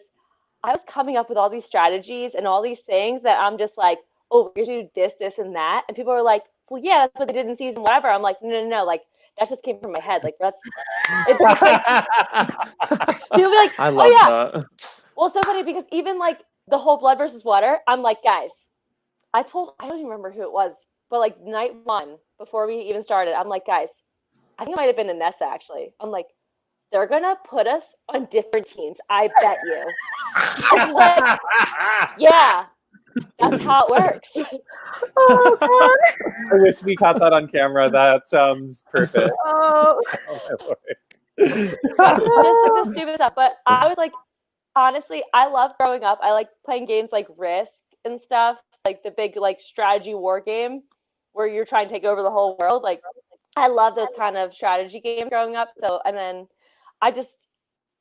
I was coming up with all these strategies and all these things that I'm just like, oh, we're gonna do this, this, and that. And people are like, well, yeah, that's what they did in season whatever. I'm like, no, like that just came from my head. Like it's like people be like, I love that. Well, it's so funny because even like the whole blood versus water, I'm like, guys, I don't even remember who it was, but like night 1 before we even started, I'm like, guys, I think it might have been Anessa actually. I'm like, they're gonna put us on different teams. I bet you. Like, yeah, that's how it works. Oh, God. I wish we caught that on camera. That sounds perfect. Oh my Lord. Just like the stupid stuff. But I was like, honestly, I love growing up. I like playing games like Risk and stuff, like the big like strategy war game where you're trying to take over the whole world. Like, I love those kind of strategy games growing up. So, and then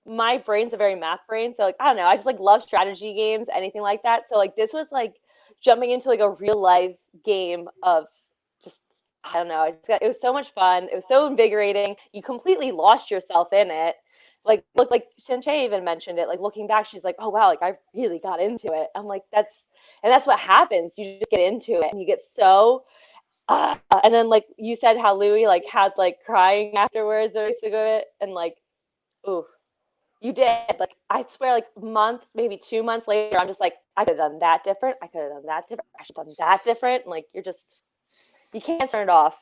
my brain's a very math brain. So like, I don't know, I just like love strategy games, anything like that. So like this was like jumping into like a real life game of just, I don't know. It was so much fun. It was so invigorating. You completely lost yourself in it. Like Sanchaya even mentioned it. Like looking back, she's like, oh wow, like I really got into it. I'm like, that's what happens. You just get into it and you get so and then like you said how Louis like had like crying afterwards or something of it, and like, ooh, you did. Like, I swear, like, months, maybe 2 months later, I'm just like, I could have done that different. I could have done that different. I should have done that different. And, like, you can't turn it off.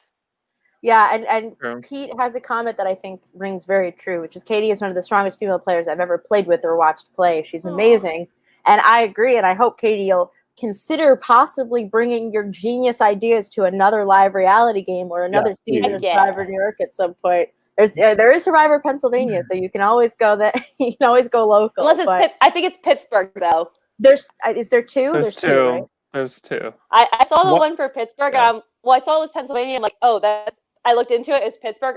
Yeah, and True. Pete has a comment that I think rings very true, which is Katie is one of the strongest female players I've ever played with or watched play. She's amazing. And I agree, and I hope, Katie, you'll consider possibly bringing your genius ideas to another live reality game or another season of Survivor New York at some point. There is Survivor Pennsylvania, so you can always go there. You can always go local. Unless it's I think it's Pittsburgh, though. Is there two? There's two, right? There's two. I saw the one for Pittsburgh. I saw it was Pennsylvania. I'm like, oh, I looked into it. It's Pittsburgh.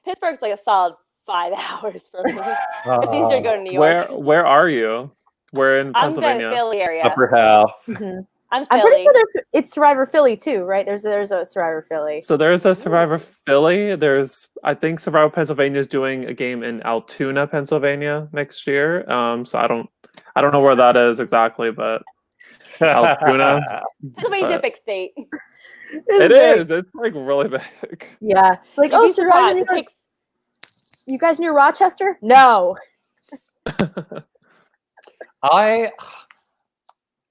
Pittsburgh's like a solid 5 hours from me. It's easier to go to New York. Where are you? We're in Pennsylvania. I'm in the Philly area. Upper half. Mm-hmm. I'm pretty sure it's Survivor Philly too, right? There's a Survivor Philly. So there's a Survivor Philly. I think Survivor Pennsylvania is doing a game in Altoona, Pennsylvania next year. So I don't know where that is exactly, but Altoona. Pennsylvania's a big state. It is. It's like really big. Yeah. It's like, oh, Survivor New York. You guys near Rochester? No.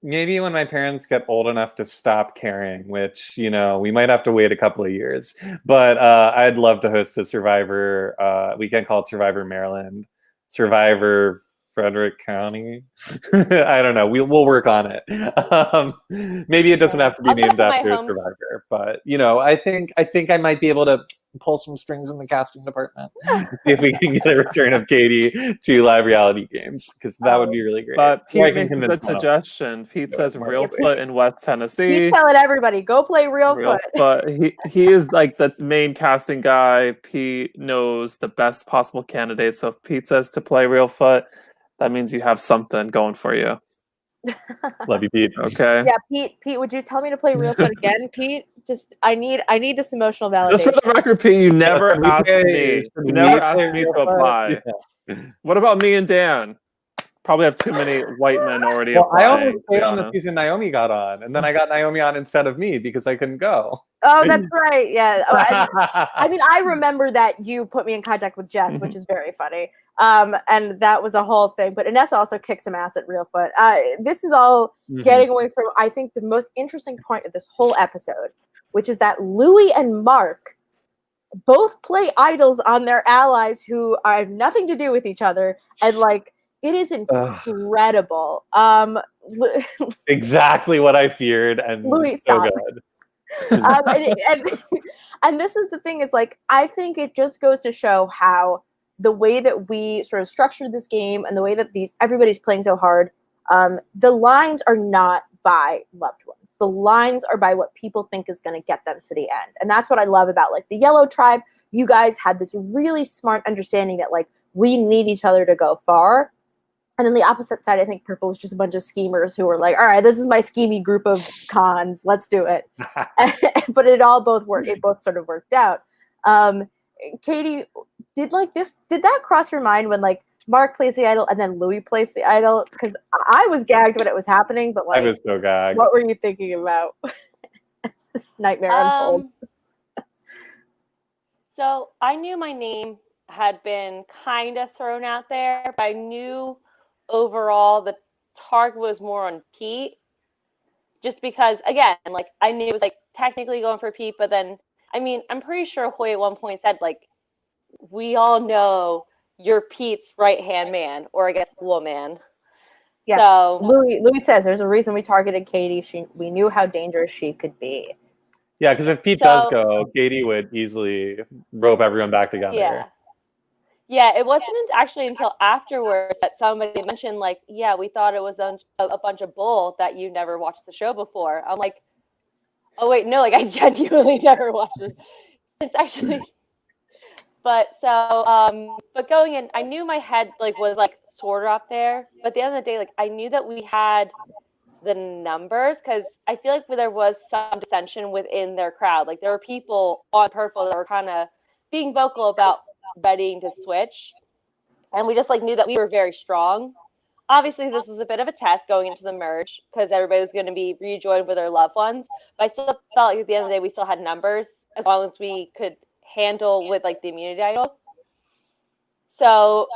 Maybe when my parents get old enough to stop caring, which, we might have to wait a couple of years, but I'd love to host a Survivor weekend called Survivor Maryland, Survivor Frederick County. I don't know. We'll work on it. Maybe it doesn't have to be named after a Survivor, but I think I might be able to pull some strings in the casting department. See if we can get a return of Katie to live reality games, because that would be really great. But Pete makes a good suggestion. Pete says Reelfoot in West Tennessee. He's telling everybody, go play Reelfoot. But he is like the main casting guy. Pete knows the best possible candidates. So if Pete says to play Reelfoot, that means you have something going for you. Love you, Pete. Okay. Yeah, Pete, would you tell me to play Reelfoot again, Pete? Just I need this emotional validation. Just for the record, Pete, you never asked me. You never asked me to apply. Yeah. What about me and Dan? Probably have too many white men already. Well, I only played on the season Naomi got on, and then I got Naomi on instead of me because I couldn't go. Oh, that's right. Yeah. I mean, I remember that you put me in contact with Jess, which is very funny. And that was a whole thing. But Inessa also kicked some ass at Reelfoot. This is all getting away from, I think, the most interesting point of this whole episode, which is that Louis and Mark both play idols on their allies who have nothing to do with each other, and like it is incredible. Exactly what I feared, and Louis, so stop. good. And this is the thing, is like I think it just goes to show how the way that we sort of structured this game and the way that everybody's playing so hard, the lines are not by loved ones. The lines are by what people think is going to get them to the end. And that's what I love about like the Yellow Tribe. You guys had this really smart understanding that like we need each other to go far. And on the opposite side, I think Purple was just a bunch of schemers who were like, all right, this is my schemy group of cons. Let's do it. But it both worked. It both sort of worked out. Katie, did that cross your mind when like Mark plays the idol and then Louis plays the idol? Because I was gagged when it was happening, but like I was so gagged. What were you thinking about as this nightmare unfolds? So I knew my name had been kind of thrown out there, but I knew overall the target was more on Pete, just because again, like I knew it was like technically going for Pete, but then I mean I'm pretty sure Hoy at one point said like we all know you're Pete's right hand man, or I guess woman. Yes. So Louis says there's a reason we targeted Katie. We knew how dangerous she could be. Yeah, because if Pete does go, Katie would easily rope everyone back together. Yeah, it wasn't actually until afterwards that somebody mentioned, like, yeah, we thought it was a bunch of bull that you never watched the show before. I'm like, oh, wait, no, like, I genuinely never watched it. It's actually, but going in, I knew my head, like, was, like, sort of up there. But at the end of the day, like, I knew that we had the numbers, because I feel like there was some dissension within their crowd. Like, there were people on Purple that were kind of being vocal about readying to switch, and we just like knew that we were very strong. Obviously this was a bit of a test going into the merge because everybody was going to be rejoined with their loved ones, but I still felt like at the end of the day we still had numbers as long as we could handle with like the immunity idol. So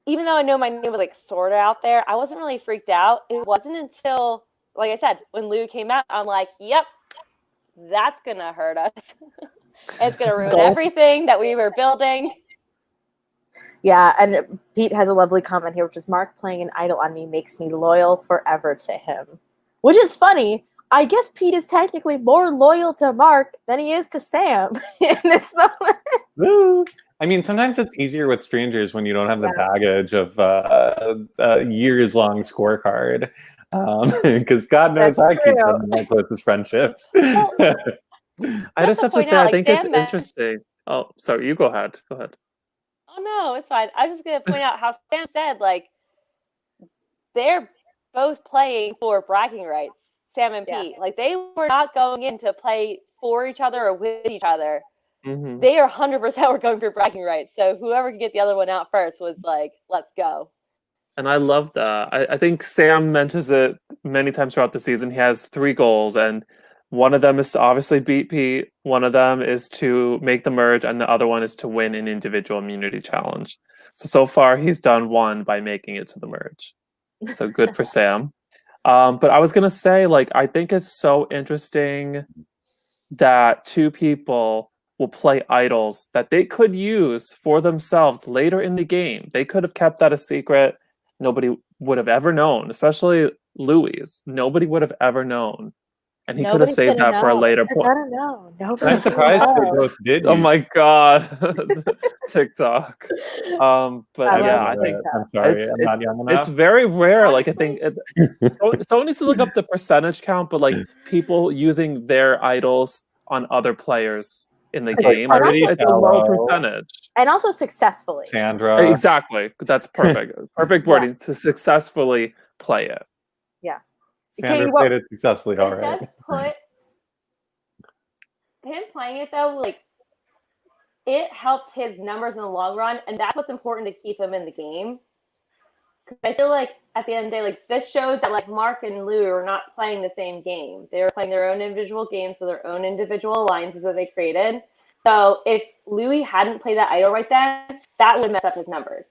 even though I know my name was like sort of out there, I wasn't really freaked out. It wasn't until, like I said, when Lou came out, I'm like, yep, that's gonna hurt us. It's gonna ruin everything that we were building. Yeah, and Pete has a lovely comment here, which is Mark playing an idol on me makes me loyal forever to him. Which is funny. I guess Pete is technically more loyal to Mark than he is to Sam in this moment. Woo. I mean, sometimes it's easier with strangers when you don't have the baggage of years-long scorecard. Because God knows I keep them in my closest friendships. Well, I just have to say, I think it's Sam interesting. Oh, sorry, you go ahead. Go ahead. Oh no, it's fine. I was just gonna point out how Sam said, like, they're both playing for bragging rights, Sam and Pete. Yes. Like, they were not going in to play for each other or with each other. Mm-hmm. They are 100% were going for bragging rights. So whoever could get the other one out first was like, let's go. And I love that. I think Sam mentions it many times throughout the season. He has 3 goals, and one of them is to obviously beat Pete. One of them is to make the merge, and the other one is to win an individual immunity challenge. So far, he's done one by making it to the merge. So good for Sam. But I was gonna say, like, I think it's so interesting that 2 people will play idols that they could use for themselves later in the game. They could have kept that a secret. Nobody would have ever known, especially Louis. Nobody would have ever known. And he could have saved that for a later point. I don't know. I'm surprised they both did. Oh my god. TikTok. But yeah, I think I'm sorry, I'm not young enough. it's very rare. Like, I think someone needs to look up the percentage count, but like people using their idols on other players in the game. It's a low percentage. And also successfully. Sandra. Exactly. That's perfect. Perfect wording to successfully play it. Yeah. Sandra played it successfully, all right. Him playing it though, like, it helped his numbers in the long run, and that's what's important to keep him in the game. Because I feel like at the end of the day, like, this shows that like Mark and Lou are not playing the same game. They were playing their own individual games with their own individual alliances that they created. So if Louis hadn't played that idol right then, that would mess up his numbers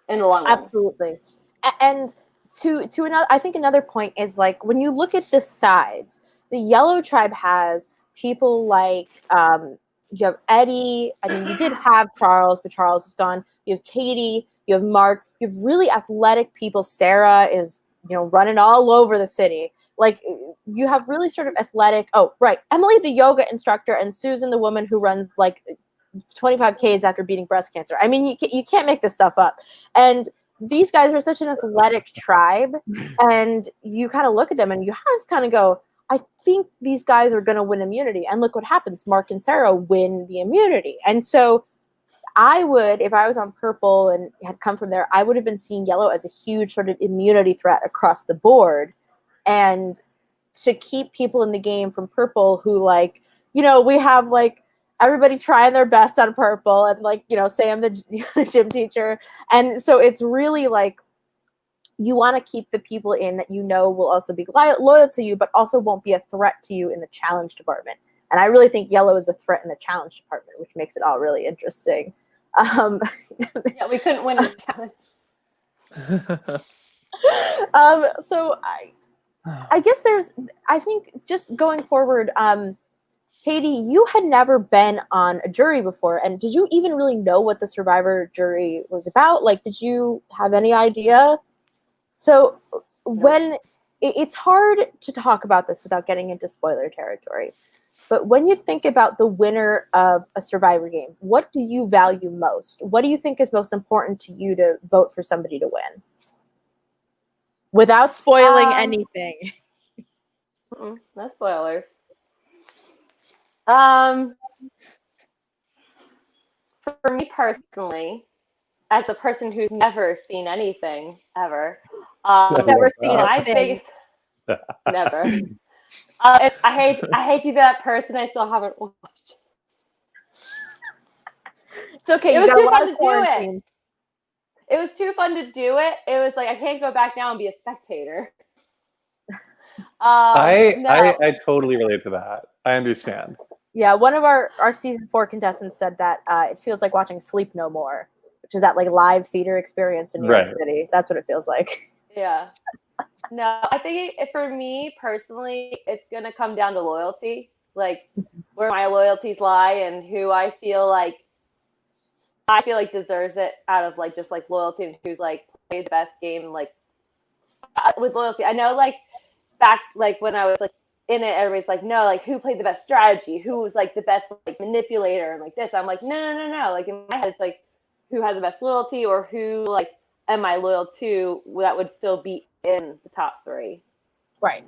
in the long run. Absolutely. And to another, I think another point is, like, when you look at the sides, the Yellow Tribe has people like you have Eddie. I mean, you did have Charles, but Charles is gone. You have Katie. You have Mark. You have really athletic people. Sarah is, running all over the city. Like, you have really sort of athletic. Oh, right. Emily, the yoga instructor, and Susan, the woman who runs like 25Ks after beating breast cancer. I mean, you can't make this stuff up. And these guys are such an athletic tribe, and you kind of look at them and you have to kind of go, I think these guys are going to win immunity. And look what happens. Mark and Sarah win the immunity. And so I would, if I was on purple and had come from there, I would have been seeing yellow as a huge sort of immunity threat across the board. And to keep people in the game from purple who, like, we have like everybody trying their best on purple, and like, Sam, the gym teacher. And so it's really like, you want to keep the people in that will also be loyal to you, but also won't be a threat to you in the challenge department. And I really think yellow is a threat in the challenge department, which makes it all really interesting. Yeah, we couldn't win the challenge. So I guess I think just going forward, Katie, you had never been on a jury before, and did you even really know what the Survivor jury was about? Like, did you have any idea? So when it's hard to talk about this without getting into spoiler territory, but when you think about the winner of a Survivor game, what do you value most? What do you think is most important to you to vote for somebody to win? Without spoiling anything. No spoilers. For me personally, as a person who's never seen anything ever, never seen my biggest never. I hate to be that person. I still haven't watched. It's okay. It was too fun to do it. It was too fun to do it. It was like, I can't go back now and be a spectator. I totally relate to that. I understand. Yeah, one of our season 4 contestants said that it feels like watching Sleep No More, which is that like live theater experience in New York Right. City. That's what it feels like. Yeah. No, I think for me personally, it's gonna come down to loyalty, like where my loyalties lie and who I feel like deserves it out of like just like loyalty and who's like played the best game like with loyalty. I know like back like when I was like in it, everybody's like, no, like who played the best strategy, who was like the best like manipulator and like this. I'm like, no. Like in my head, it's like who has the best loyalty or who like am I loyal to that would still be in the top 3. Right.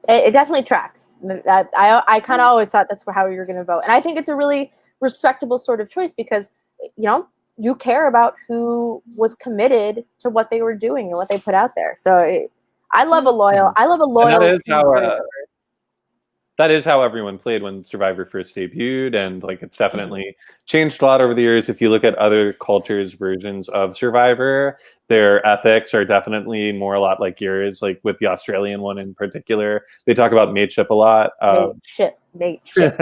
It definitely tracks. I kind of always thought that's how you're going to vote. And I think it's a really respectable sort of choice because, you know, you care about who was committed to what they were doing and what they put out there. So I love a loyal. And that is how everyone played when Survivor first debuted, and like it's definitely changed a lot over the years. If you look at other cultures' versions of Survivor, their ethics are definitely more a lot like yours. Like with the Australian one in particular, they talk about mateship a lot. Mateship.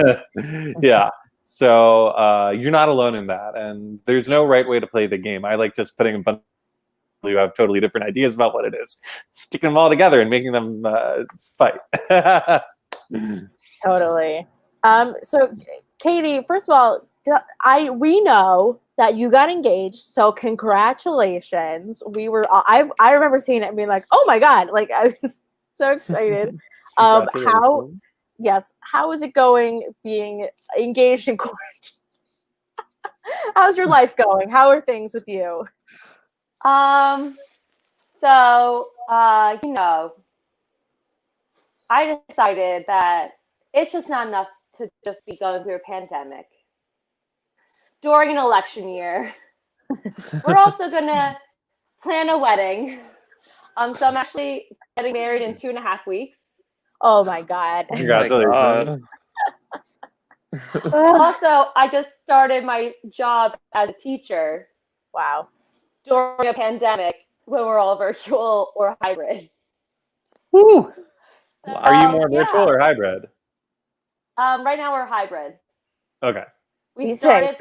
Yeah. So you're not alone in that, and there's no right way to play the game. I like just putting a bunch of people who have totally different ideas about what it is, sticking them all together and making them fight. Totally. So Katie, first of all, we know that you got engaged, so congratulations. I remember seeing it and being like, oh my god, like I was so excited. How is it going being engaged in quarantine? How's your life going? How are things with you? You know, I decided that it's just not enough to just be going through a pandemic during an election year. We're also gonna plan a wedding. So I'm actually getting married in 2.5 weeks. Oh my god! Congratulations. Also, I just started my job as a teacher. Wow. During a pandemic when we're all virtual or hybrid. Woo. Are you more virtual or hybrid? Right now we're hybrid. Okay. We started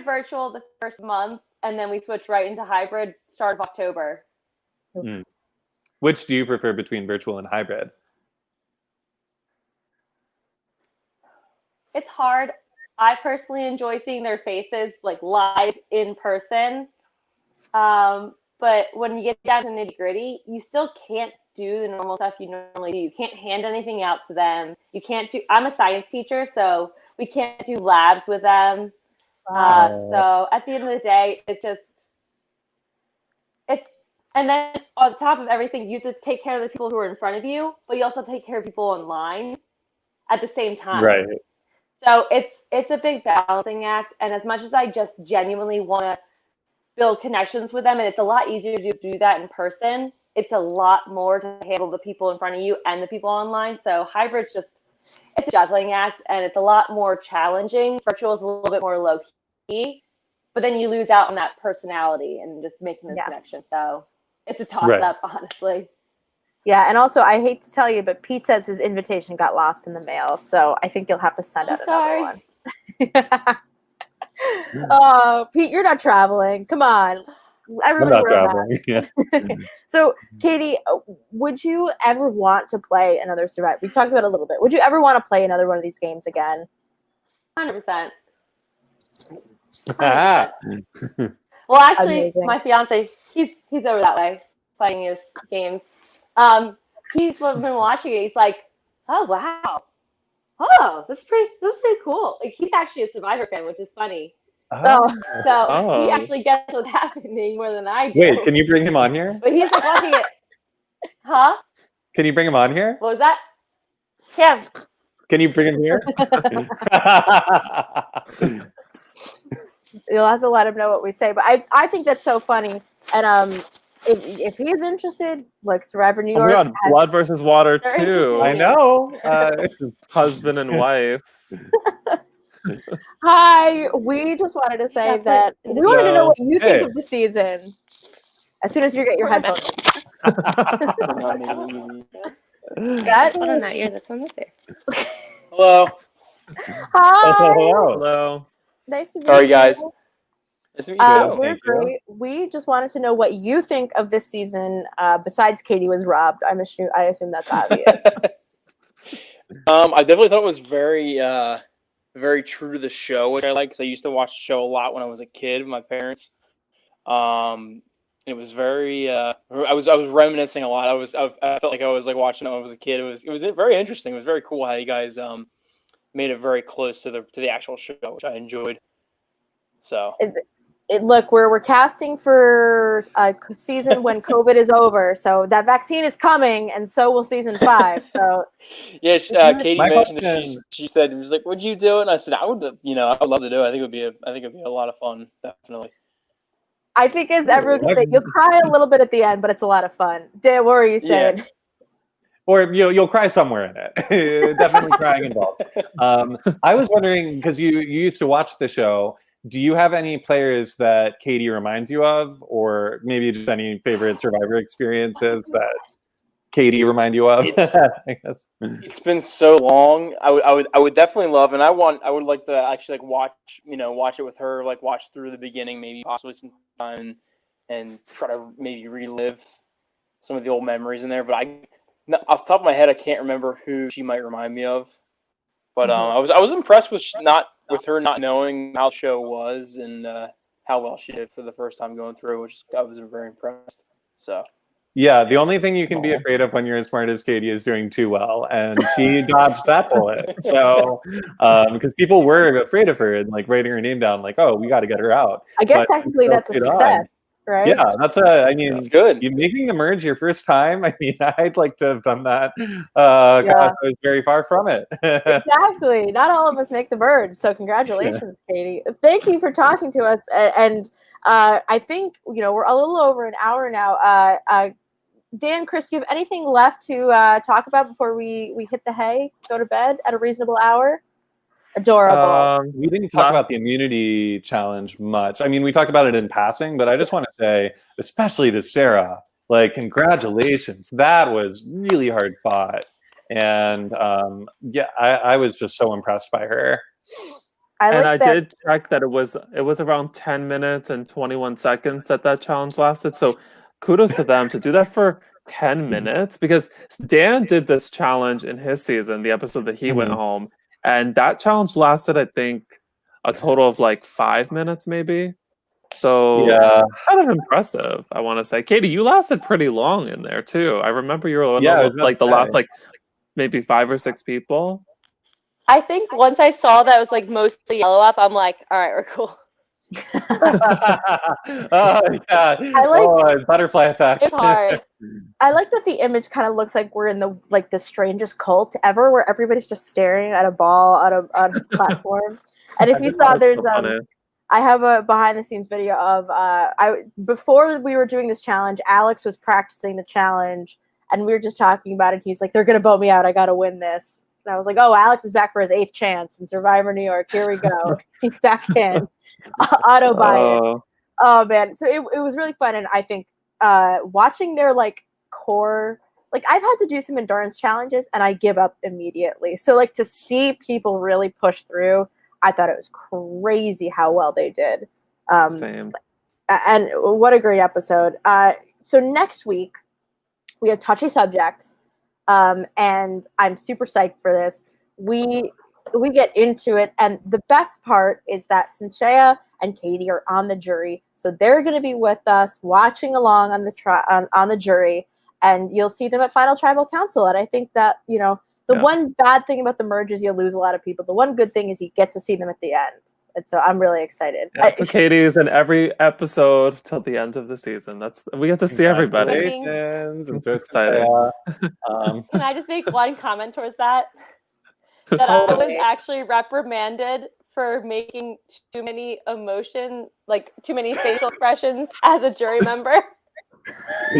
virtual the first month and then we switched right into hybrid start of October. Mm. Which do you prefer between virtual and hybrid? It's hard. I personally enjoy seeing their faces like live in person. But when you get down to nitty gritty, you still can't do the normal stuff you normally do. You can't hand anything out to them. I'm a science teacher, so we can't do labs with them. So at the end of the day, and then on top of everything, you have to take care of the people who are in front of you, but you also take care of people online at the same time. Right. So it's a big balancing act. And as much as I just genuinely want to build connections with them, and it's a lot easier to do that in person, it's a lot more to handle the people in front of you and the people online. So hybrid's it's a juggling act, and it's a lot more challenging. Virtual is a little bit more low key, but then you lose out on that personality and just making this connection. So it's a toss up, honestly. Yeah, and also I hate to tell you, but Pete says his invitation got lost in the mail, so I think you'll have to send out another one. Oh, Pete, you're not traveling. Come on. Everybody wear a mask. Yeah. So, Katie, would you ever want to play another Survivor? We talked about it a little bit. Would you ever want to play another one of these games again? 100%. Well, actually, amazing. My fiance, he's over that way playing his games. He's been watching it. He's like, oh wow, this is pretty cool. Like he's actually a Survivor fan, which is funny. He actually gets what's happening more than I do. Wait, can you bring him on here? But he's like watching it. Huh? Can you bring him on here? What was that? Yeah. Can you bring him here? You'll have to let him know what we say. But I think that's so funny. And if he's interested, like Survivor New York. Oh my God, Blood versus Water too. I know. Husband and wife. Hi, we just wanted to say that we wanted to know what you think of the season. As soon as you get your headphones. That's one on that ear. That's on this ear. Hello. Hi. Hello. Hello. Nice to meet All right, you. guys. Nice to meet you too. We're great. We just wanted to know what you think of this season. Besides, Katie was robbed. I assume that's obvious. I definitely thought it was very true to the show, which I like because I used to watch the show a lot when I was a kid with my parents. It was very. I was reminiscing a lot. I felt like I was like watching it when I was a kid. It was very interesting. It was very cool how you guys made it very close to the actual show, which I enjoyed. So. Look, we're casting for a season when COVID is over, so that vaccine is coming, and so will season 5. So, yeah, Katie mentioned it. She said, "It was like, what'd you do?" And I said, "I would love to do it. I think it'd be a lot of fun, definitely." I think as everyone said, you'll cry a little bit at the end, but it's a lot of fun. Dan, what were you saying? Yeah. Or you'll cry somewhere in it. Definitely crying involved. I was wondering, because you used to watch the show. Do you have any players that Katie reminds you of, or maybe just any favorite Survivor experiences that Katie remind you of? I guess. It's been so long. I would definitely love, and I would like to actually like watch it with her, like watch through the beginning, maybe possibly sometime, and try to maybe relive some of the old memories in there. But off the top of my head, I can't remember who she might remind me of. But I was impressed with her not knowing how the show was and how well she did for the first time going through, which I was very impressed. So. Yeah, the only thing you can be afraid of when you're as smart as Katie is doing too well, and she dodged that bullet. So, because people were afraid of her and like writing her name down, like, oh, we got to get her out. I guess technically that's a success. Right? Yeah, I mean, that's good. You making the merge your first time. I mean, I'd like to have done that. Gosh, I was very far from it. Exactly. Not all of us make the merge, so congratulations, Katie. Thank you for talking to us. And I think we're a little over an hour now. Dan, Chris, do you have anything left to talk about before we hit the hay, go to bed at a reasonable hour? Adorable. We didn't talk about the immunity challenge much. I mean, we talked about it in passing, but I just want to say, especially to Sarah, like, congratulations. That was really hard fought. And I was just so impressed by her. I did check that it was around 10 minutes and 21 seconds that challenge lasted. So kudos to them to do that for 10 minutes, because Dan did this challenge in his season, the episode that he went home. And that challenge lasted, I think, a total of like 5 minutes, maybe. So it's kind of impressive, I want to say. Katie, you lasted pretty long in there too. I remember you were like the last like maybe 5 or 6 people. I think once I saw that it was like mostly yellow up, I'm like, all right, we're cool. Butterfly effect. It's hard. I like that the image kind of looks like we're in the strangest cult ever, where everybody's just staring at a ball on a platform. And if you saw, there's I have a behind the scenes video of before we were doing this challenge, Alex was practicing the challenge, and we were just talking about it. He's like, "They're gonna vote me out. I gotta win this." And I was like, "Oh, Alex is back for his 8th chance in Survivor New York. Here we go. He's back in." Auto buy-in. Oh man, so it was really fun, and I think watching their like core, like I've had to do some endurance challenges and I give up immediately. So like to see people really push through, I thought it was crazy how well they did. Same. And what a great episode. So next week we have touchy subjects, and I'm super psyched for this. We get into it, and the best part is that Sanchaya and Katie are on the jury, so they're going to be with us, watching along on the jury, and you'll see them at Final Tribal Council. And I think that one bad thing about the merge is you lose a lot of people. The one good thing is you get to see them at the end, and so I'm really excited. So Katie's in every episode till the end of the season. We get to see everybody. I'm so excited. Can I just make one comment towards that? That I was actually reprimanded for making too many too many facial expressions as a jury member.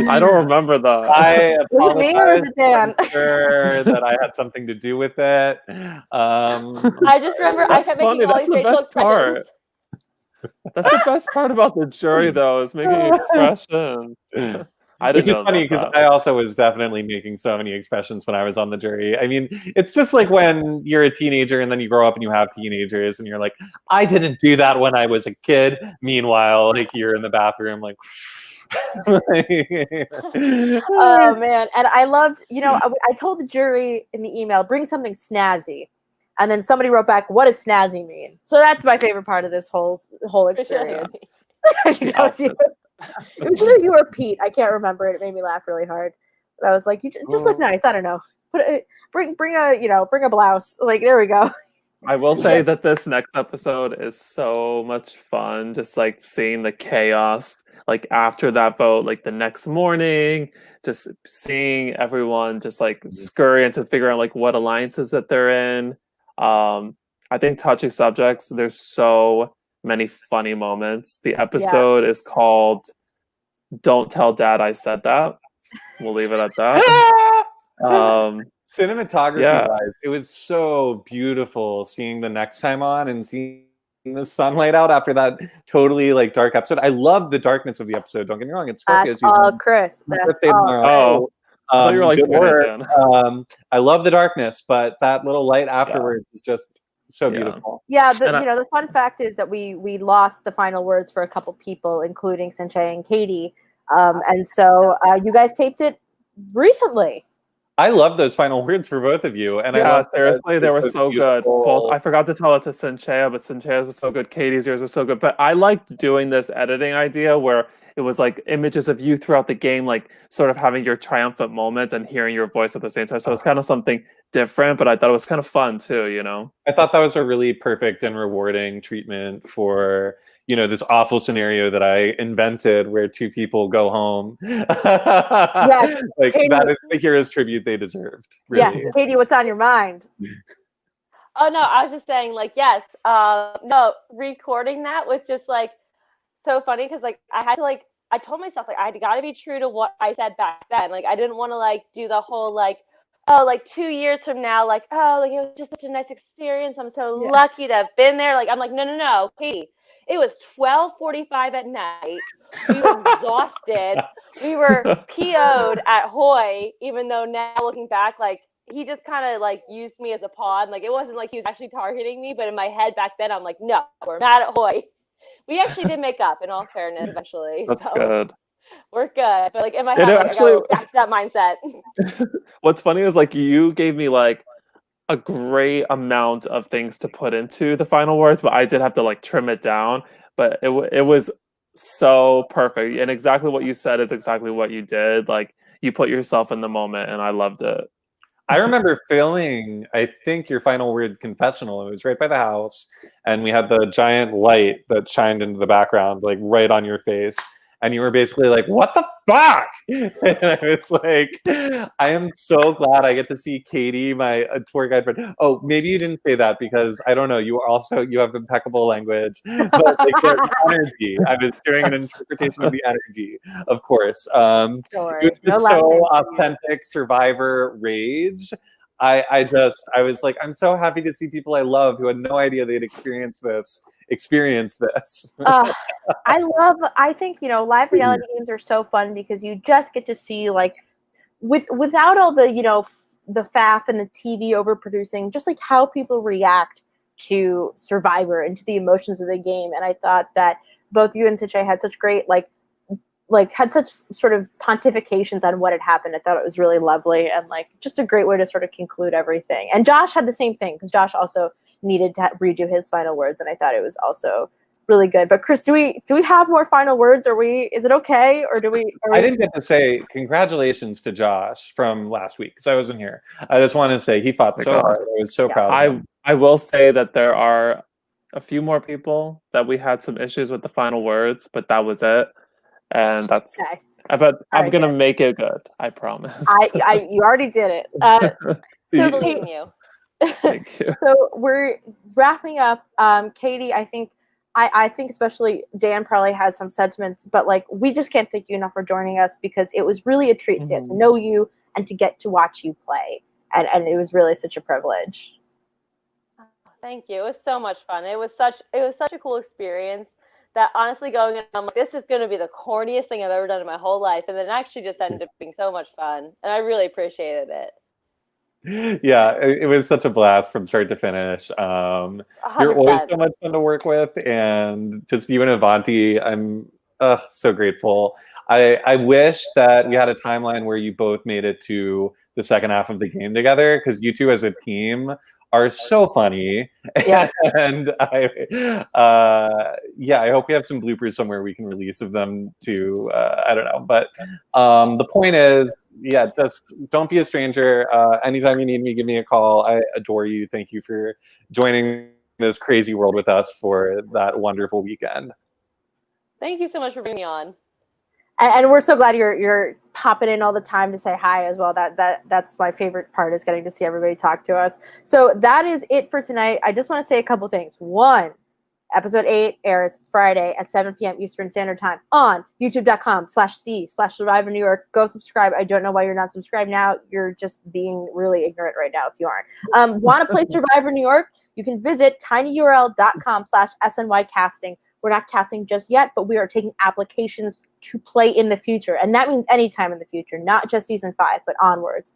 I don't remember that. I was it me or was it Dan? I'm sure that I had something to do with it. I just remember I kept making all these facial expressions. That's the best part about the jury, though, is making expressions. I Which didn't is know funny about because that. I also was definitely making so many expressions when I was on the jury. I mean, it's just like when you're a teenager and then you grow up and you have teenagers and you're like, I didn't do that when I was a kid. Meanwhile, like you're in the bathroom, like. Oh man, and I loved. I told the jury in the email, bring something snazzy, and then somebody wrote back, "What does snazzy mean?" So that's my favorite part of this whole experience. It was either you or Pete. I can't remember. It made me laugh really hard. But I was like, "You just look nice." I don't know. Bring a blouse. Like there we go. I will say that this next episode is so much fun. Just like seeing the chaos, like after that vote, like the next morning, just seeing everyone just like scurry into figuring out like what alliances that they're in. I think touchy subjects. There's so many funny moments. The episode is called "Don't Tell Dad I Said That." We'll leave it at that. Cinematography wise, it was so beautiful seeing the next time on and seeing the sunlight out after that totally like dark episode. I love the darkness of the episode. Don't get me wrong, it's Scorpio season. Chris. Oh, I thought you were like good putting it work. down. I love the darkness, but that little light afterwards is just so beautiful. Yeah, the fun fact is that we lost the final words for a couple people, including Sanchaya and Katie, and so you guys taped it recently. I love those final words for both of you, and I love seriously, they were so good. Both, I forgot to tell it to Sanchaya, but Sanchaya's was so good. Katie's yours was so good. But I liked doing this editing idea where it was like images of you throughout the game, like sort of having your triumphant moments and hearing your voice at the same time. So it's kind of something different, but I thought it was kind of fun too. I thought that was a really perfect and rewarding treatment for this awful scenario that I invented where two people go home. Yes, like Katie, that is the hero's tribute they deserved. Really. Yes, Katie, what's on your mind? Oh no, I was just saying, like, yes, no, recording that was just like so funny because like I had to like I told myself like I got to be true to what I said back then. Like I didn't want to like do the whole like 2 years from now, like it was just such a nice experience. I'm so lucky to have been there. Like I'm like no, Katie. It was 12:45 at night. We were exhausted. We were PO'd at Hoy, even though now looking back, like he just kind of like used me as a pawn. Like it wasn't like he was actually targeting me, but in my head back then, I'm like, no, we're mad at Hoy. We actually did make up, in all fairness, eventually. That's good. We're good, but like in my head, I gotta go back to that mindset. What's funny is like you gave me like a great amount of things to put into the final words, but I did have to like trim it down. But it was so perfect, and exactly what you said is exactly what you did. Like you put yourself in the moment, and I loved it. I remember filming, I think, your final word confessional. It was right by the house, and we had the giant light that shined into the background, like right on your face. And you were basically like, "What the fuck?" And I was like, "I am so glad I get to see Katie, my tour guide friend." Oh, maybe you didn't say that because I don't know. You have impeccable language, but like the energy. I was doing an interpretation of the energy, of course. It was just so authentic Survivor rage. I was like, I'm so happy to see people I love who had no idea they'd experience this. I think live reality games are so fun because you just get to see like without all the the faff and the TV overproducing, just like how people react to Survivor and to the emotions of the game. And I thought that both you and Sanchaya had such great had such sort of pontifications on what had happened. I thought it was really lovely and like just a great way to sort of conclude everything. And Josh had the same thing because Josh also needed to redo his final words, and I thought it was also really good. But Chris, do we have more final words? Is it okay, or do we? I didn't get to say congratulations to Josh from last week because I wasn't here. I just want to say he fought so hard. I was so proud of him. I will say that there are a few more people that we had some issues with the final words, but that was it. And that's but I'm gonna make it good. I promise. You already did it. So believe in you. Thank you. So we're wrapping up. Katie, I think especially Dan probably has some sentiments, but like we just can't thank you enough for joining us because it was really a treat to get to know you and to get to watch you play, and it was really such a privilege. Thank you. It was so much fun. It was such a cool experience that honestly going in, I'm like, this is going to be the corniest thing I've ever done in my whole life. And then actually just ended up being so much fun. And I really appreciated it. Yeah, it was such a blast from start to finish. You're always 100%. so much fun to work with, and just you and Avanti, I'm so grateful. I wish that we had a timeline where you both made it to the second half of the game together, because you two as a team are so funny. Yes. And I hope we have some bloopers somewhere we can release of them to, I don't know. But the point is, yeah, just don't be a stranger. Anytime you need me, give me a call. I adore you. Thank you for joining this crazy world with us for that wonderful weekend. Thank you so much for bringing me on. And we're so glad you're popping in all the time to say hi as well. That's my favorite part, is getting to see everybody talk to us. So that is it for tonight. I just want to say a couple things. One, episode 8 airs Friday at 7 p.m. Eastern Standard Time on youtube.com/c/Survivor New York. Go subscribe. I don't know why you're not subscribed now. You're just being really ignorant right now if you aren't. Want to play Survivor New York? You can visit tinyurl.com/SNYcasting. We're not casting just yet, but we are taking applications to play in the future. And that means anytime in the future, not just season 5, but onwards.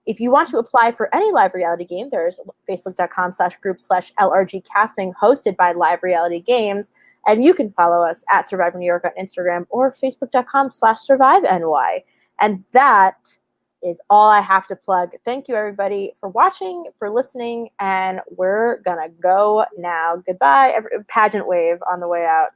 If you want to apply for any live reality game, there's facebook.com/group/LRGcasting hosted by Live Reality Games. And you can follow us at Survivor New York on Instagram or facebook.com/SurviveNY. And that is all I have to plug. Thank you, everybody, for watching, for listening, and we're going to go now. Goodbye. Pageant wave on the way out.